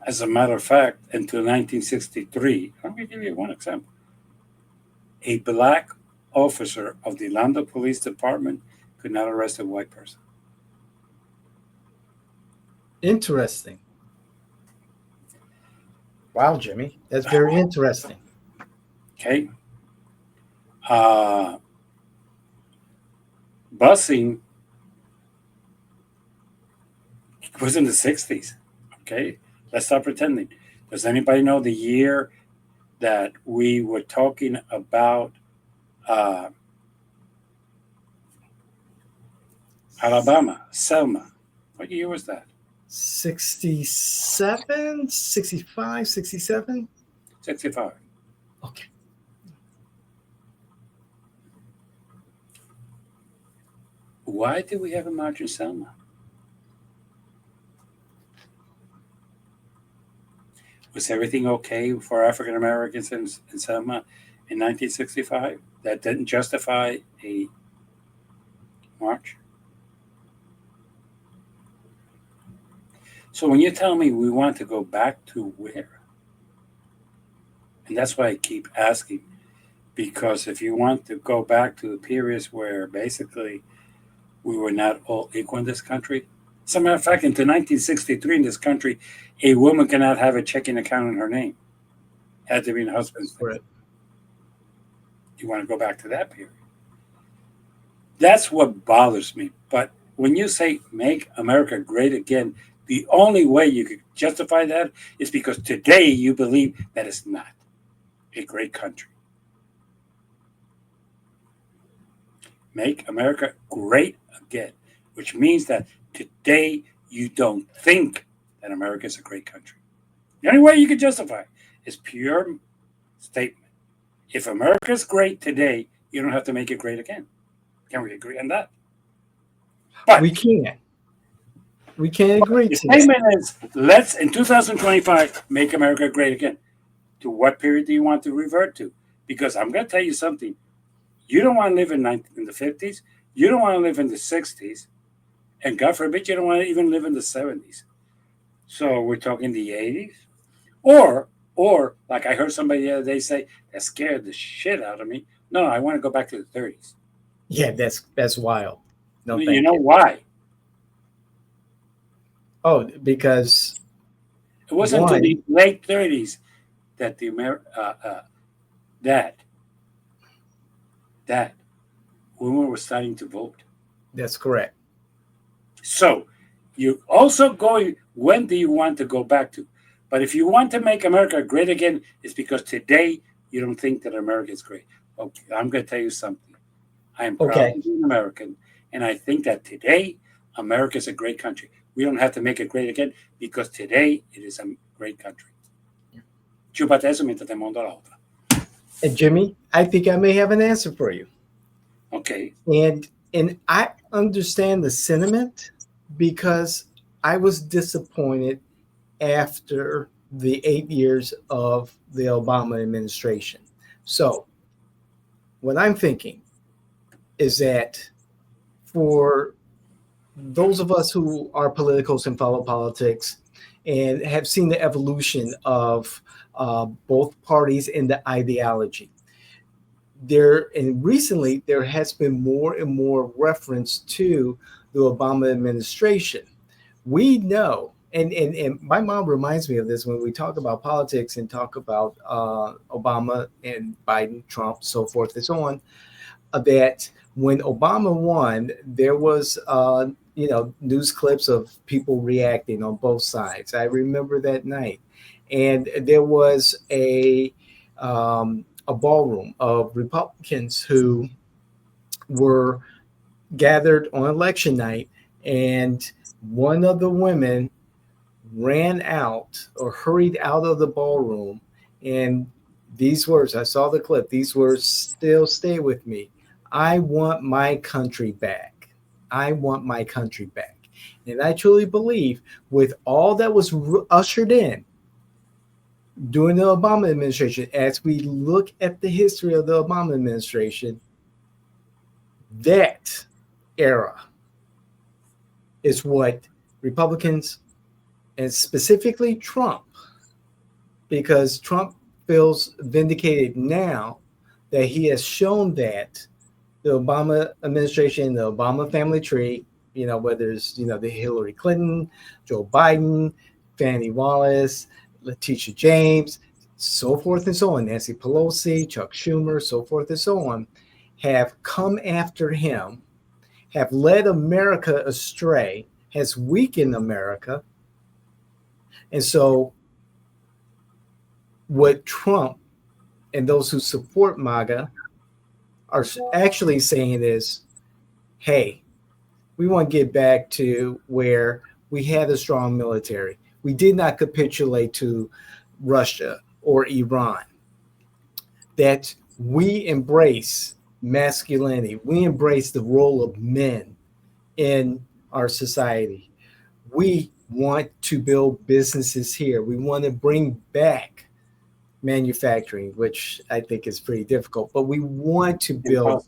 as a matter of fact, until 1963, let me give you one example. A black officer of the Orlando Police Department could not arrest a white person. Interesting. Wow, Jimmy, that's very interesting. Okay. Uh, busing was in the 60s. Okay. Let's stop pretending. Does anybody know the year that we were talking about Alabama, Selma? What year was that? 67, 65, 67. 65. Okay. Why did we have a march in Selma? Was everything okay for African Americans in Selma in 1965? That didn't justify a march? So when you tell me we want to go back to where? And that's why I keep asking, because if you want to go back to the periods where basically we were not all equal in this country, as a matter of fact, until 1963 in this country, a woman cannot have a checking account in her name. It had to be in her husband's name. Right. You want to go back to that period? That's what bothers me. But when you say make America great again, the only way you could justify that is because today you believe that it's not a great country. Make America great again, which means that today you don't think that America is a great country. The only way you can justify it is pure statement. If America is great today, you don't have to make it great again. Can we agree on that? But We can. We can agree the to that. statement is let's in 2025 make America great again. To what period do you want to revert to? Because I'm going to tell you something. You don't want to live in the 50s. You don't want to live in the 60s. And God forbid, you don't want to even live in the 70s. So we're talking the 80s. Or like I heard somebody the other day say, that scared the shit out of me. No, I want to go back to the 30s. Yeah, that's wild. No, You thank know you. why? Oh, because It wasn't until one, the late 30s that that that women were starting to vote. that's correct. So you also going, when do you want to go back to? But if you want to make America great again, it's because today you don't think that America is great. Okay, I'm going to tell you something. I am proud Okay. to be an American, and I think that today America is a great country. We don't have to make it great again because today it is a great country. Chúpate eso mientras te mando la otra. And Jimmy, I think I may have an answer for you. Okay. And I understand the sentiment because I was disappointed after the 8 years of the Obama administration. So what I'm thinking is that for those of us who are politicals and follow politics and have seen the evolution of both parties and the ideology, there and recently there has been more and more reference to the Obama administration. We know, and my mom reminds me of this when we talk about politics and talk about Obama and Biden, Trump, so forth and so on, that when Obama won, there was news clips of people reacting on both sides. I remember that night, and there was a ballroom of Republicans who were gathered on election night, and one of the women ran out or hurried out of the ballroom, and these words, I saw the clip, these words still stay with me. I want my country back. I want my country back. And I truly believe with all that was ushered in during the Obama administration, as we look at the history of the Obama administration, that era is what Republicans, and specifically Trump, because Trump feels vindicated now that he has shown that the Obama administration, the Obama family tree, whether it's, the Hillary Clinton, Joe Biden, Fannie Wallace, Letitia James, so forth and so on, Nancy Pelosi, Chuck Schumer, so forth and so on, have come after him, have led America astray, has weakened America. And so what Trump and those who support MAGA are actually saying is, hey, we want to get back to where we had a strong military. We did not capitulate to Russia or Iran. That we embrace masculinity. We embrace the role of men in our society. We want to build businesses here. We want to bring back manufacturing, which I think is pretty difficult, but we want to build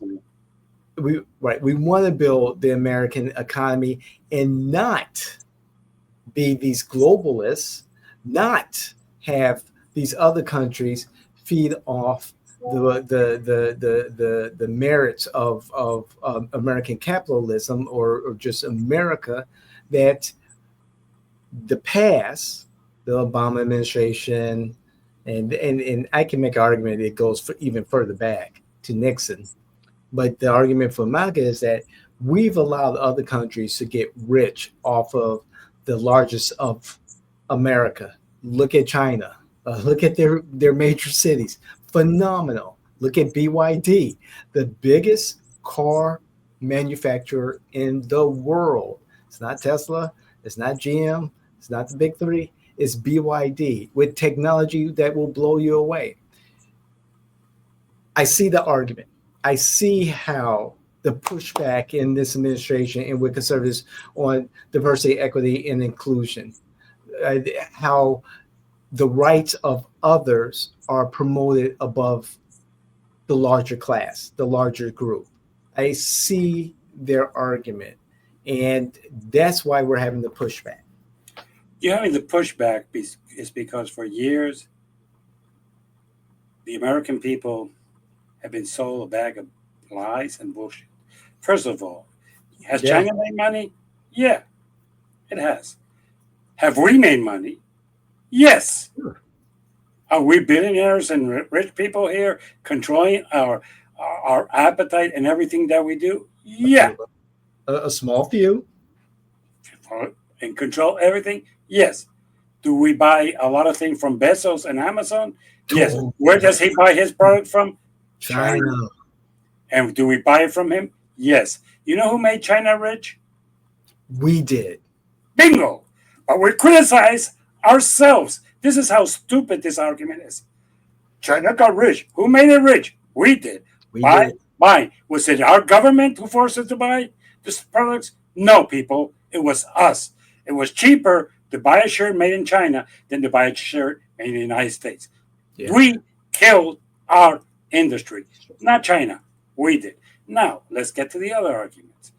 we want to build the American economy and not be these globalists, not have these other countries feed off the merits of American capitalism or just America. That the past, the Obama administration, and I can make an argument it goes even further back to Nixon. But the argument for MAGA is that we've allowed other countries to get rich off of the largest of America. Look at China. Look at their major cities. Phenomenal. Look at BYD, the biggest car manufacturer in the world. It's not Tesla. It's not GM. It's not the big three. It's BYD with technology that will blow you away. I see the argument. I see how the pushback in this administration and with conservatives on diversity, equity, and inclusion, how the rights of others are promoted above the larger class, the larger group. I see their argument, and that's why we're having the pushback. You're having the pushback is because for years, the American people have been sold a bag of lies and bullshit. First of all, has China made money? Yeah, it has. Have we made money? Yes. Sure. Are we billionaires and rich people here controlling our appetite and everything that we do? Yeah. A small few. And control everything? Yes. Do we buy a lot of things from Bezos and Amazon? Yes. Where does he buy his product from? China. And do we buy it from him? Yes. You know who made China rich? We did. Bingo. But we criticize ourselves. This is how stupid this argument is. China got rich. Who made it rich? We did. Buy. Was it our government who forced us to buy these products? No, people. It was us. It was cheaper to buy a shirt made in China than to buy a shirt made in the United States. Yeah. We killed our industry, not China. We did. Now, let's get to the other arguments.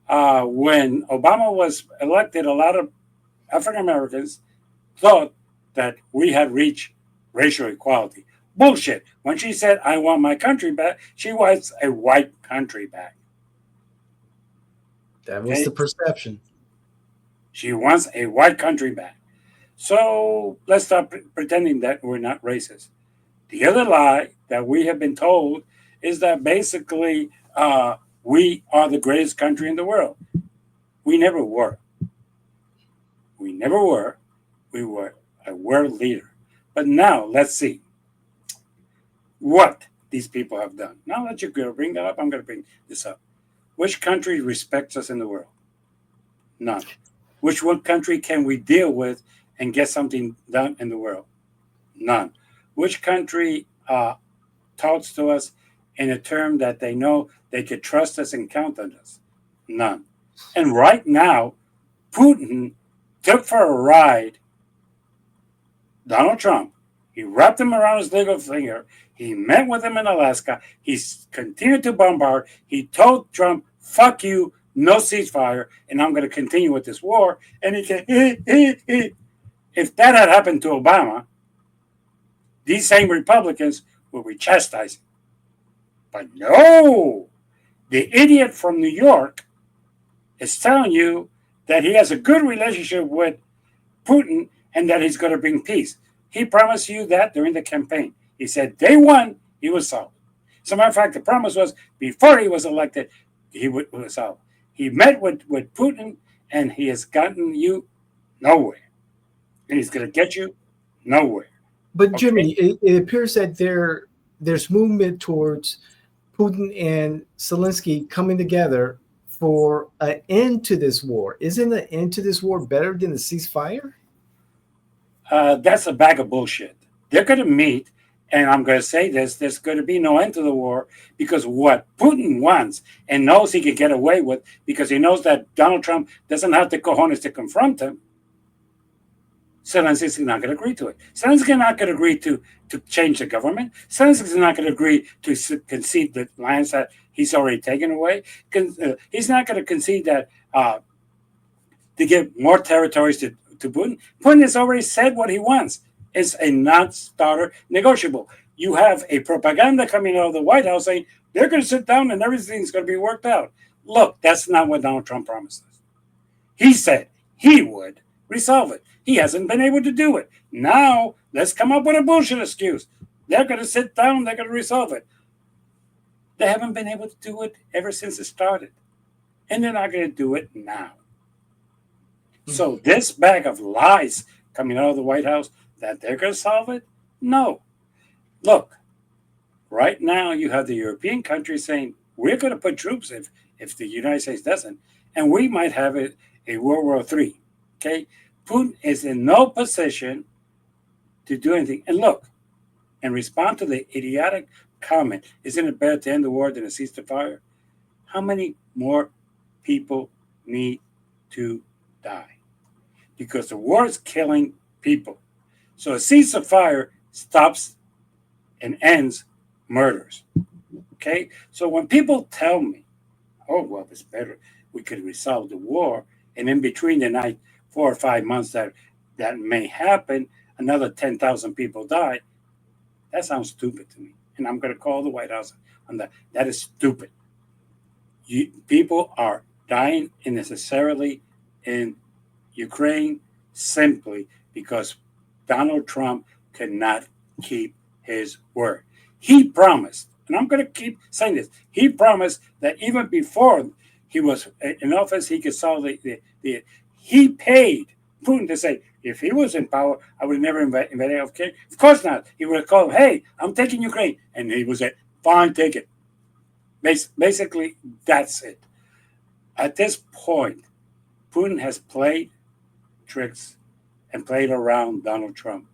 When Obama was elected, a lot of African Americans thought that we had reached racial equality. Bullshit. When she said, I want my country back, she wants a white country back. That was the Okay, perception. she wants a white country back. So let's stop pretending that we're not racist. The other lie that we have been told is that basically we are the greatest country in the world. We never were. We never were. We were a world leader. But now let's see what these people have done. Now that you're going to bring that up, I'm going to bring this up. Which country respects us in the world? None. Which one country can we deal with and get something done in the world? None. Which country talks to us in a term that they know they could trust us and count on us? None. And right now, Putin took for a ride Donald Trump. He wrapped him around his little finger. He met with him in Alaska. He continued to bombard. He told Trump, fuck you, no ceasefire, and I'm going to continue with this war. And he said, if that had happened to Obama, these same Republicans will be chastising. But no, the idiot from New York is telling you that he has a good relationship with Putin and that he's going to bring peace. He promised you that during the campaign. He said day one, he was solved. As a matter of fact, the promise was before he was elected, he was solved. He met with Putin and he has gotten you nowhere. And he's going to get you nowhere. But Okay? Jimmy, it appears that there's movement towards Putin and Zelensky coming together for an end to this war. Isn't an end to this war better than a ceasefire? That's a bag of bullshit. They're going to meet, and I'm going to say this: there's going to be no end to the war because what Putin wants and knows he can get away with, because he knows that Donald Trump doesn't have the cojones to confront him. Zelensky's not going to agree to it. Zelensky's not going to agree to change the government. Zelensky's not going to agree to concede the lands that he's already taken away. He's not going to concede that to give more territories to Putin. Putin has already said what he wants. It's a non-starter negotiable. You have a propaganda coming out of the White House saying they're going to sit down and everything's going to be worked out. Look, that's not what Donald Trump promised us. He said he would resolve it. He hasn't been able to do it. Now, let's come up with a bullshit excuse. They're going to sit down, they're going to resolve it. They haven't been able to do it ever since it started. And they're not going to do it now. So this bag of lies coming out of the White House that they're going to solve it? No. Look, right now you have the European countries saying we're going to put troops if the United States doesn't, and we might have a World War III. Okay, Putin is in no position to do anything. And look, and respond to the idiotic comment, isn't it better to end the war than to cease the fire? How many more people need to die? Because the war is killing people. So a ceasefire stops and ends murders. Okay? So when people tell me, oh, well, it's better, we could resolve the war, and in between the 4 or 5 months that may happen, another 10,000 people die, that sounds stupid to me. And I'm going to call the White House on that. That is stupid. People are dying unnecessarily in Ukraine simply because Donald Trump cannot keep his word. He promised, and I'm going to keep saying this, he promised that even before he was in office, he could solve he paid Putin to say, if he was in power, I would never invade healthcare. Of course not. He would have called, hey, I'm taking Ukraine. And he would say, fine, take it. Basically, that's it. At this point, Putin has played tricks and played around Donald Trump.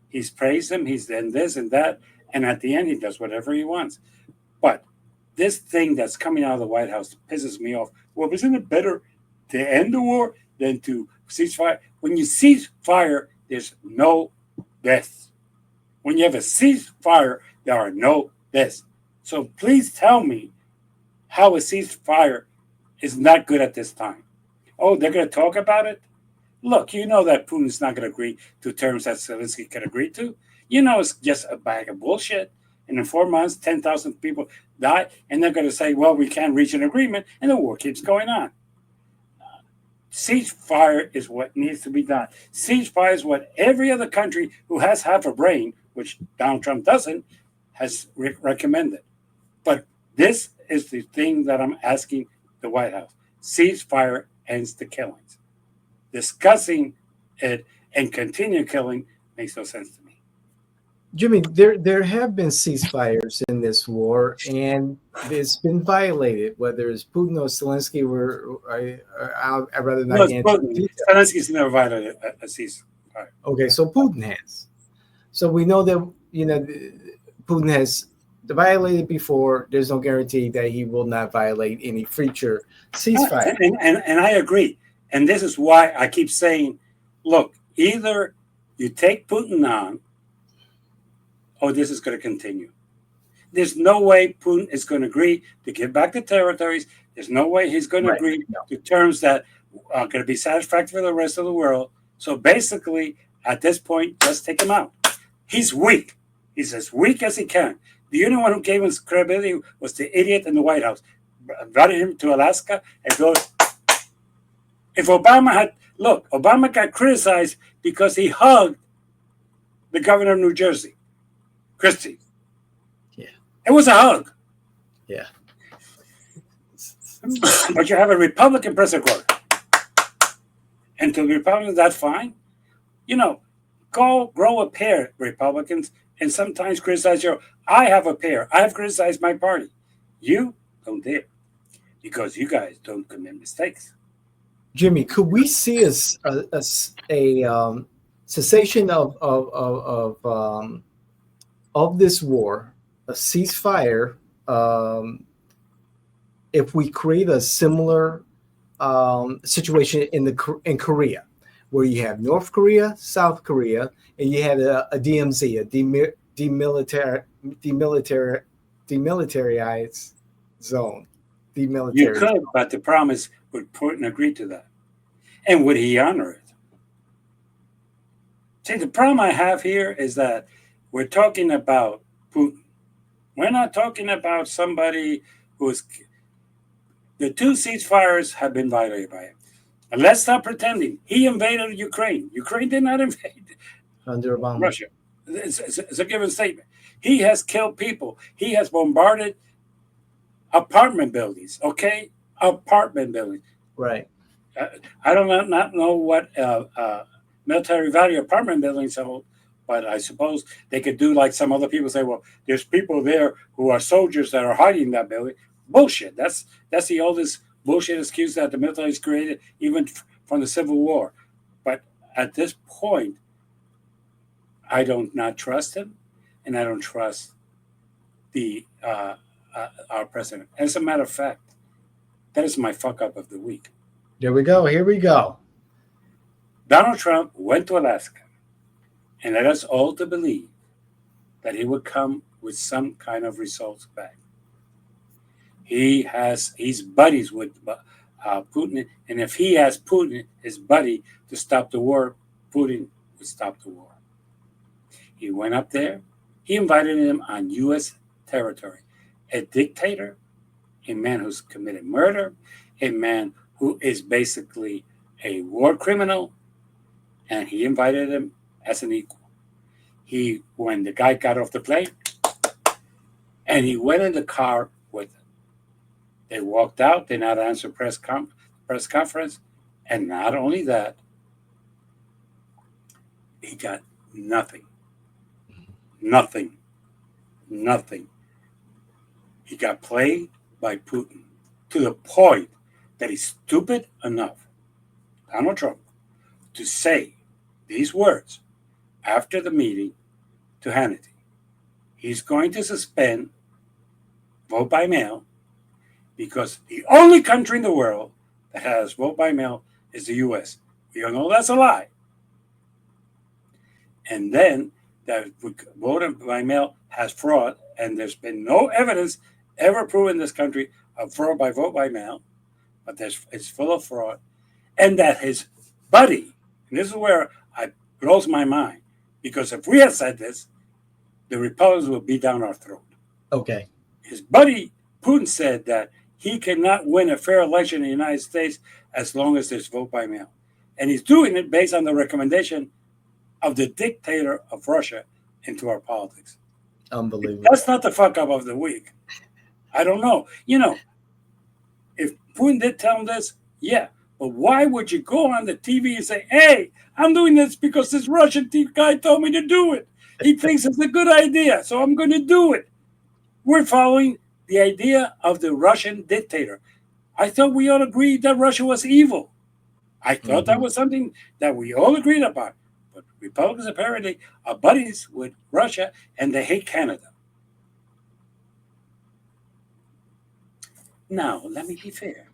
He's praised him, he's done this and that, and at the end, he does whatever he wants. But this thing that's coming out of the White House pisses me off. Well, isn't it better to end the war than to cease fire? When you cease fire, there's no deaths. When you have a ceasefire, there are no deaths. So please tell me how a ceasefire is not good at this time. Oh, they're going to talk about it? Look, you know that Putin's not going to agree to terms that Zelensky can agree to. You know it's just a bag of bullshit. And in 4 months, 10,000 people die, and they're going to say, well, we can't reach an agreement, and the war keeps going on. Ceasefire is what needs to be done. Ceasefire is what every other country who has half a brain, which Donald Trump doesn't, has recommended. But this is the thing that I'm asking the White House. Ceasefire ends the killings. Discussing it and continue killing makes no sense to me. Jimmy, there have been ceasefires in this war, and it's been violated. Whether it's Putin or Zelensky, I'd rather not No, it's get into the Putin. details. Zelensky's never violated a ceasefire. Okay, so Putin has. So we know that Putin has violated before. There's no guarantee that he will not violate any future ceasefire. And I agree. And this is why I keep saying, look, either you take Putin on, or this is going to continue. There's no way Putin is going to agree to give back the territories. There's no way he's going to agree to terms that are going to be satisfactory for the rest of the world. So basically, at this point, just take him out. He's weak. He's as weak as he can. The only one who gave him credibility was the idiot in the White House. Brought him to Alaska and goes, if Obama had, look, Obama got criticized because he hugged the governor of New Jersey, Christie. Yeah. It was a hug. Yeah. But you have a Republican president court. And to the Republicans, that's fine. Go grow a pair, Republicans, and sometimes criticize your. I have a pair. I have criticized my party. You don't dare, because you guys don't commit mistakes. Jimmy, could we see a cessation of this war, a ceasefire, if we create a similar situation in Korea, where you have North Korea, South Korea, and you had a DMZ, a demilitarized zone. You could, but the problem is, would Putin agree to that? And would he honor it? See, the problem I have here is that we're talking about Putin. We're not talking about somebody who is. The two ceasefires have been violated by him. And let's stop pretending. He invaded Ukraine. Ukraine did not invade under Obama. Russia. It's a given statement. He has killed people. He has bombarded apartment buildings. Okay, apartment buildings. Right. I don't not know what military value apartment buildings hold, but I suppose they could do like some other people say. Well, there's people there who are soldiers that are hiding in that building. Bullshit. That's the oldest bullshit excuse that the military has created, even from the Civil War. But at this point, I don't not trust him, and I don't trust the our president. As a matter of fact, that is my fuck up of the week. There we go. Here we go. Donald Trump went to Alaska and led us all to believe that he would come with some kind of results back. He's buddies with Putin, and if he has Putin, his buddy, to stop the war, Putin would stop the war. He went up there. He invited him on U.S. territory. A dictator, a man who's committed murder, a man who is basically a war criminal, and he invited him as an equal. When the guy got off the plane, and he went in the car with him. They walked out. They not answered press conference, and not only that, he got nothing. He got played by Putin to the point that he's stupid enough, Donald Trump, to say these words after the meeting to Hannity. He's going to suspend vote by mail because the only country in the world that has vote by mail is the U.S. We all know that's a lie. And then that vote by mail has fraud, and there's been no evidence ever proven in this country of fraud by vote by mail, but it's full of fraud, and that his buddy, and this is where it blows my mind, because if we had said this, the Republicans would be down our throat. Okay. His buddy Putin said that he cannot win a fair election in the United States as long as there's vote by mail. And he's doing it based on the recommendation of the dictator of Russia into our politics. Unbelievable. That's not the fuck up of the week. I don't know. If Putin did tell him this, yeah. But why would you go on the TV and say, hey, I'm doing this because this Russian guy told me to do it? He thinks it's a good idea, so I'm going to do it. We're following the idea of the Russian dictator. I thought we all agreed that Russia was evil. I thought that was something that we all agreed about. But Republicans apparently are buddies with Russia and they hate Canada. Now, let me be fair.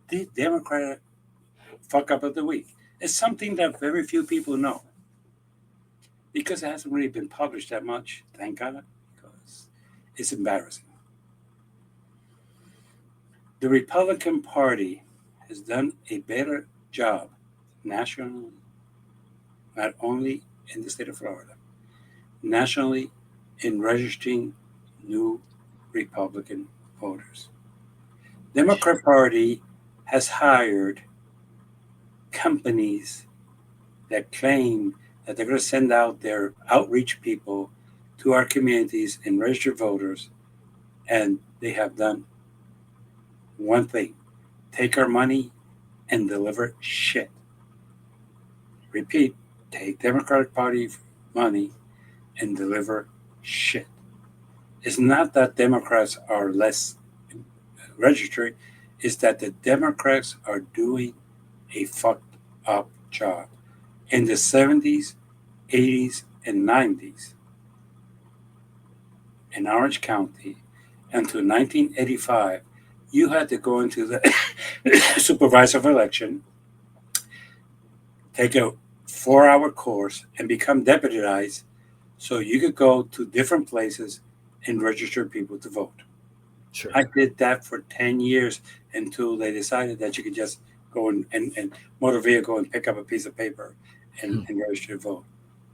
The Democratic fuck up of the week is something that very few people know. Because it hasn't really been published that much, thank God, because it's embarrassing. The Republican Party has done a better job nationally, not only in the state of Florida, nationally in registering new Republican voters. Democrat Party has hired companies that claim that they're going to send out their outreach people to our communities and register voters, and they have done one thing: take our money and deliver shit. Repeat, take Democratic Party money and deliver shit. It's not that Democrats are less registered, it's that the Democrats are doing a fucked up job. In the 70s, 80s, and 90s, in Orange County, until 1985, you had to go into the supervisor of election, take a 4-hour course, and become deputized so you could go to different places and register people to vote. Sure. I did that for 10 years until they decided that you could just go and motor vehicle and pick up a piece of paper and register to vote.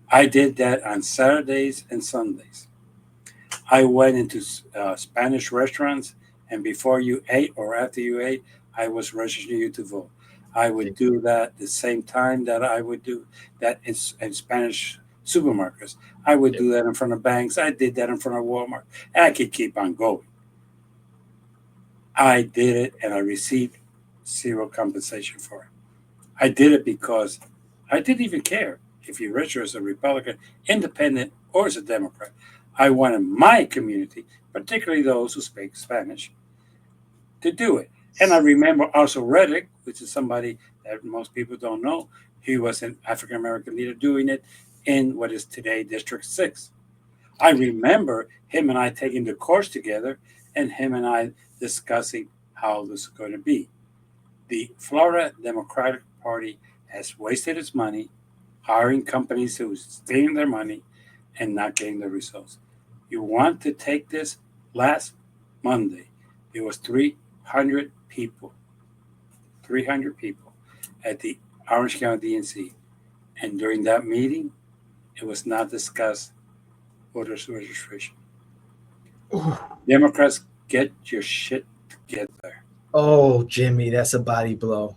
I did that on Saturdays and Sundays. I went into Spanish restaurants, and before you ate or after you ate, I was registering you to vote. I would do that the same time that I would do that in Spanish supermarkets. I would do that in front of banks. I did that in front of Walmart. I could keep on going. I did it, and I received zero compensation for it. I did it because I didn't even care if you register as a Republican, Independent, or as a Democrat. I wanted my community, particularly those who speak Spanish, to do it. And I remember also Reddick, which is somebody that most people don't know. He was an African American leader doing it in what is today District 6. I remember him and I taking the course together and him and I discussing how this is going to be. The Florida Democratic Party has wasted its money hiring companies who are stealing their money and not getting the results. You want to take this? Last Monday, there was 300 people at the Orange County DNC. And during that meeting, it was not discussed voters registration. Ooh. Democrats, get your shit together. Oh, Jimmy, that's a body blow.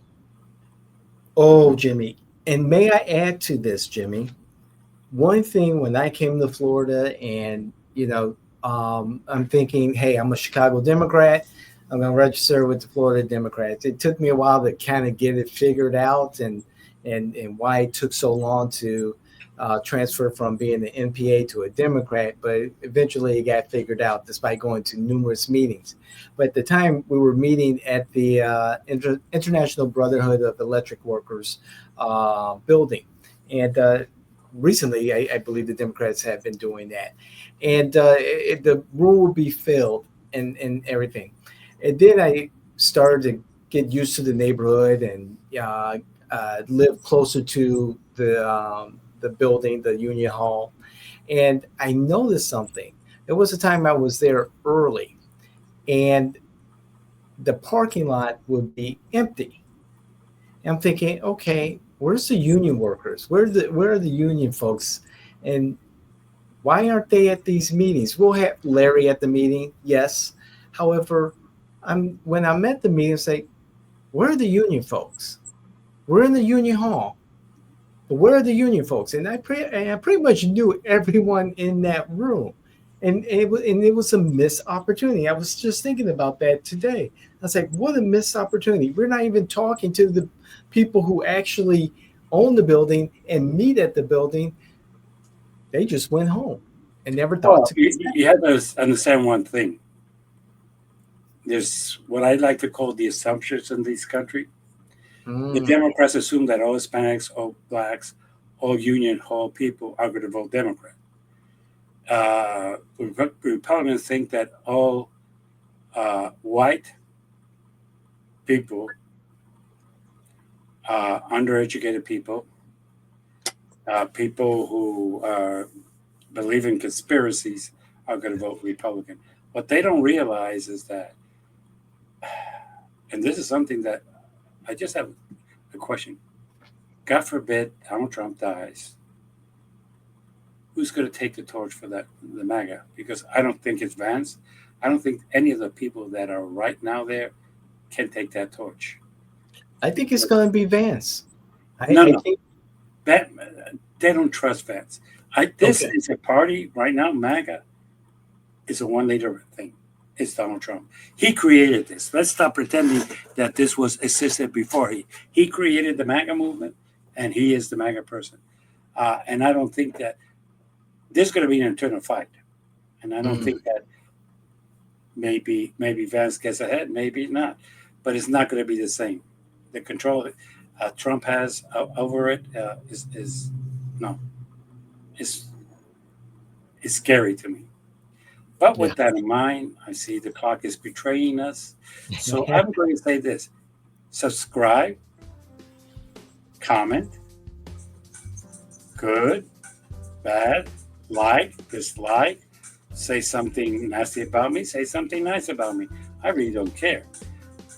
Oh, Jimmy. And may I add to this, Jimmy? One thing when I came to Florida and, I'm thinking, hey, I'm a Chicago Democrat. I'm going to register with the Florida Democrats. It took me a while to kind of get it figured out and why it took so long to transfer from being an NPA to a Democrat. But eventually it got figured out despite going to numerous meetings. But at the time we were meeting at the International Brotherhood of Electric Workers building. And recently, I believe the Democrats have been doing that. And the rule would be filled and everything. And then I started to get used to the neighborhood and live closer to the building, the Union Hall. And I noticed something. There was a time I was there early, and the parking lot would be empty. And I'm thinking, okay, where's the union workers? Where are the union folks? And why aren't they at these meetings? We'll have Larry at the meeting, yes. However, when I'm at the meeting, it's like, Where are the union folks? We're in the union hall. But where are the union folks? And I pretty much knew everyone in that room. And it was a missed opportunity. I was just thinking about that today. I was like, what a missed opportunity. We're not even talking to the people who actually own the building and meet at the building. They just went home and never thought Well, to you have to understand one thing. There's what I like to call the assumptions in this country. The Mm, Democrats assume that all Hispanics, all blacks, all Union Hall people are going to vote Democrat. Republicans think that all white people, undereducated people, people who believe in conspiracies are going to vote Republican. What they don't realize is that, and this is something that I just have a question. God forbid Donald Trump dies. Who's going to take the torch for that, the MAGA? Because I don't think it's Vance. I don't think any of the people that are right now there can take that torch. I think it's going to be Vance. No, I no, think, that they don't trust Vance. This okay. is a party right now. MAGA is a one leader thing. It's Donald Trump. He created this. Let's stop pretending that this was existed before. He created the MAGA movement, and he is the MAGA person. And I don't think that there's going to be an internal fight. And I don't Mm, think that maybe Vance gets ahead, maybe not, but it's not going to be the same. The control Trump has over it is no, it's scary to me. But yeah. with that in mind, I see the clock is betraying us. So I'm going to say this: subscribe, comment, good, bad, like, dislike, say something nasty about me, say something nice about me. I really don't care.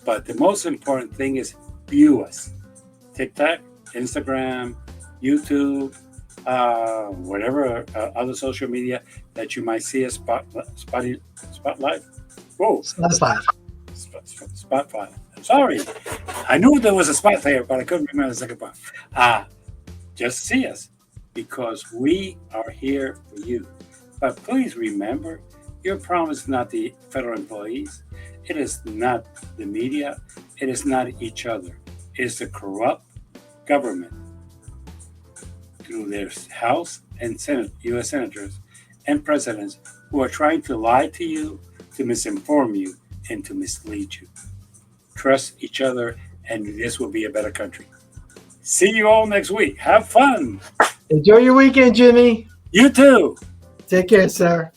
But the most important thing is view us. TikTok, Instagram, YouTube, whatever other social media that you might see us spotlight. Whoa, Spotify. spotlight. Sorry, I knew there was a spot there, but I couldn't remember the second part. Just see us because we are here for you. But please remember, your problem is not the federal employees. It is not the media. It is not each other. It is the corrupt government through their House and Senate, U.S. senators and presidents who are trying to lie to you, to misinform you, and to mislead you. Trust each other, and this will be a better country. See you all next week. Have fun. Enjoy your weekend, Jimmy. You too. Take care, sir.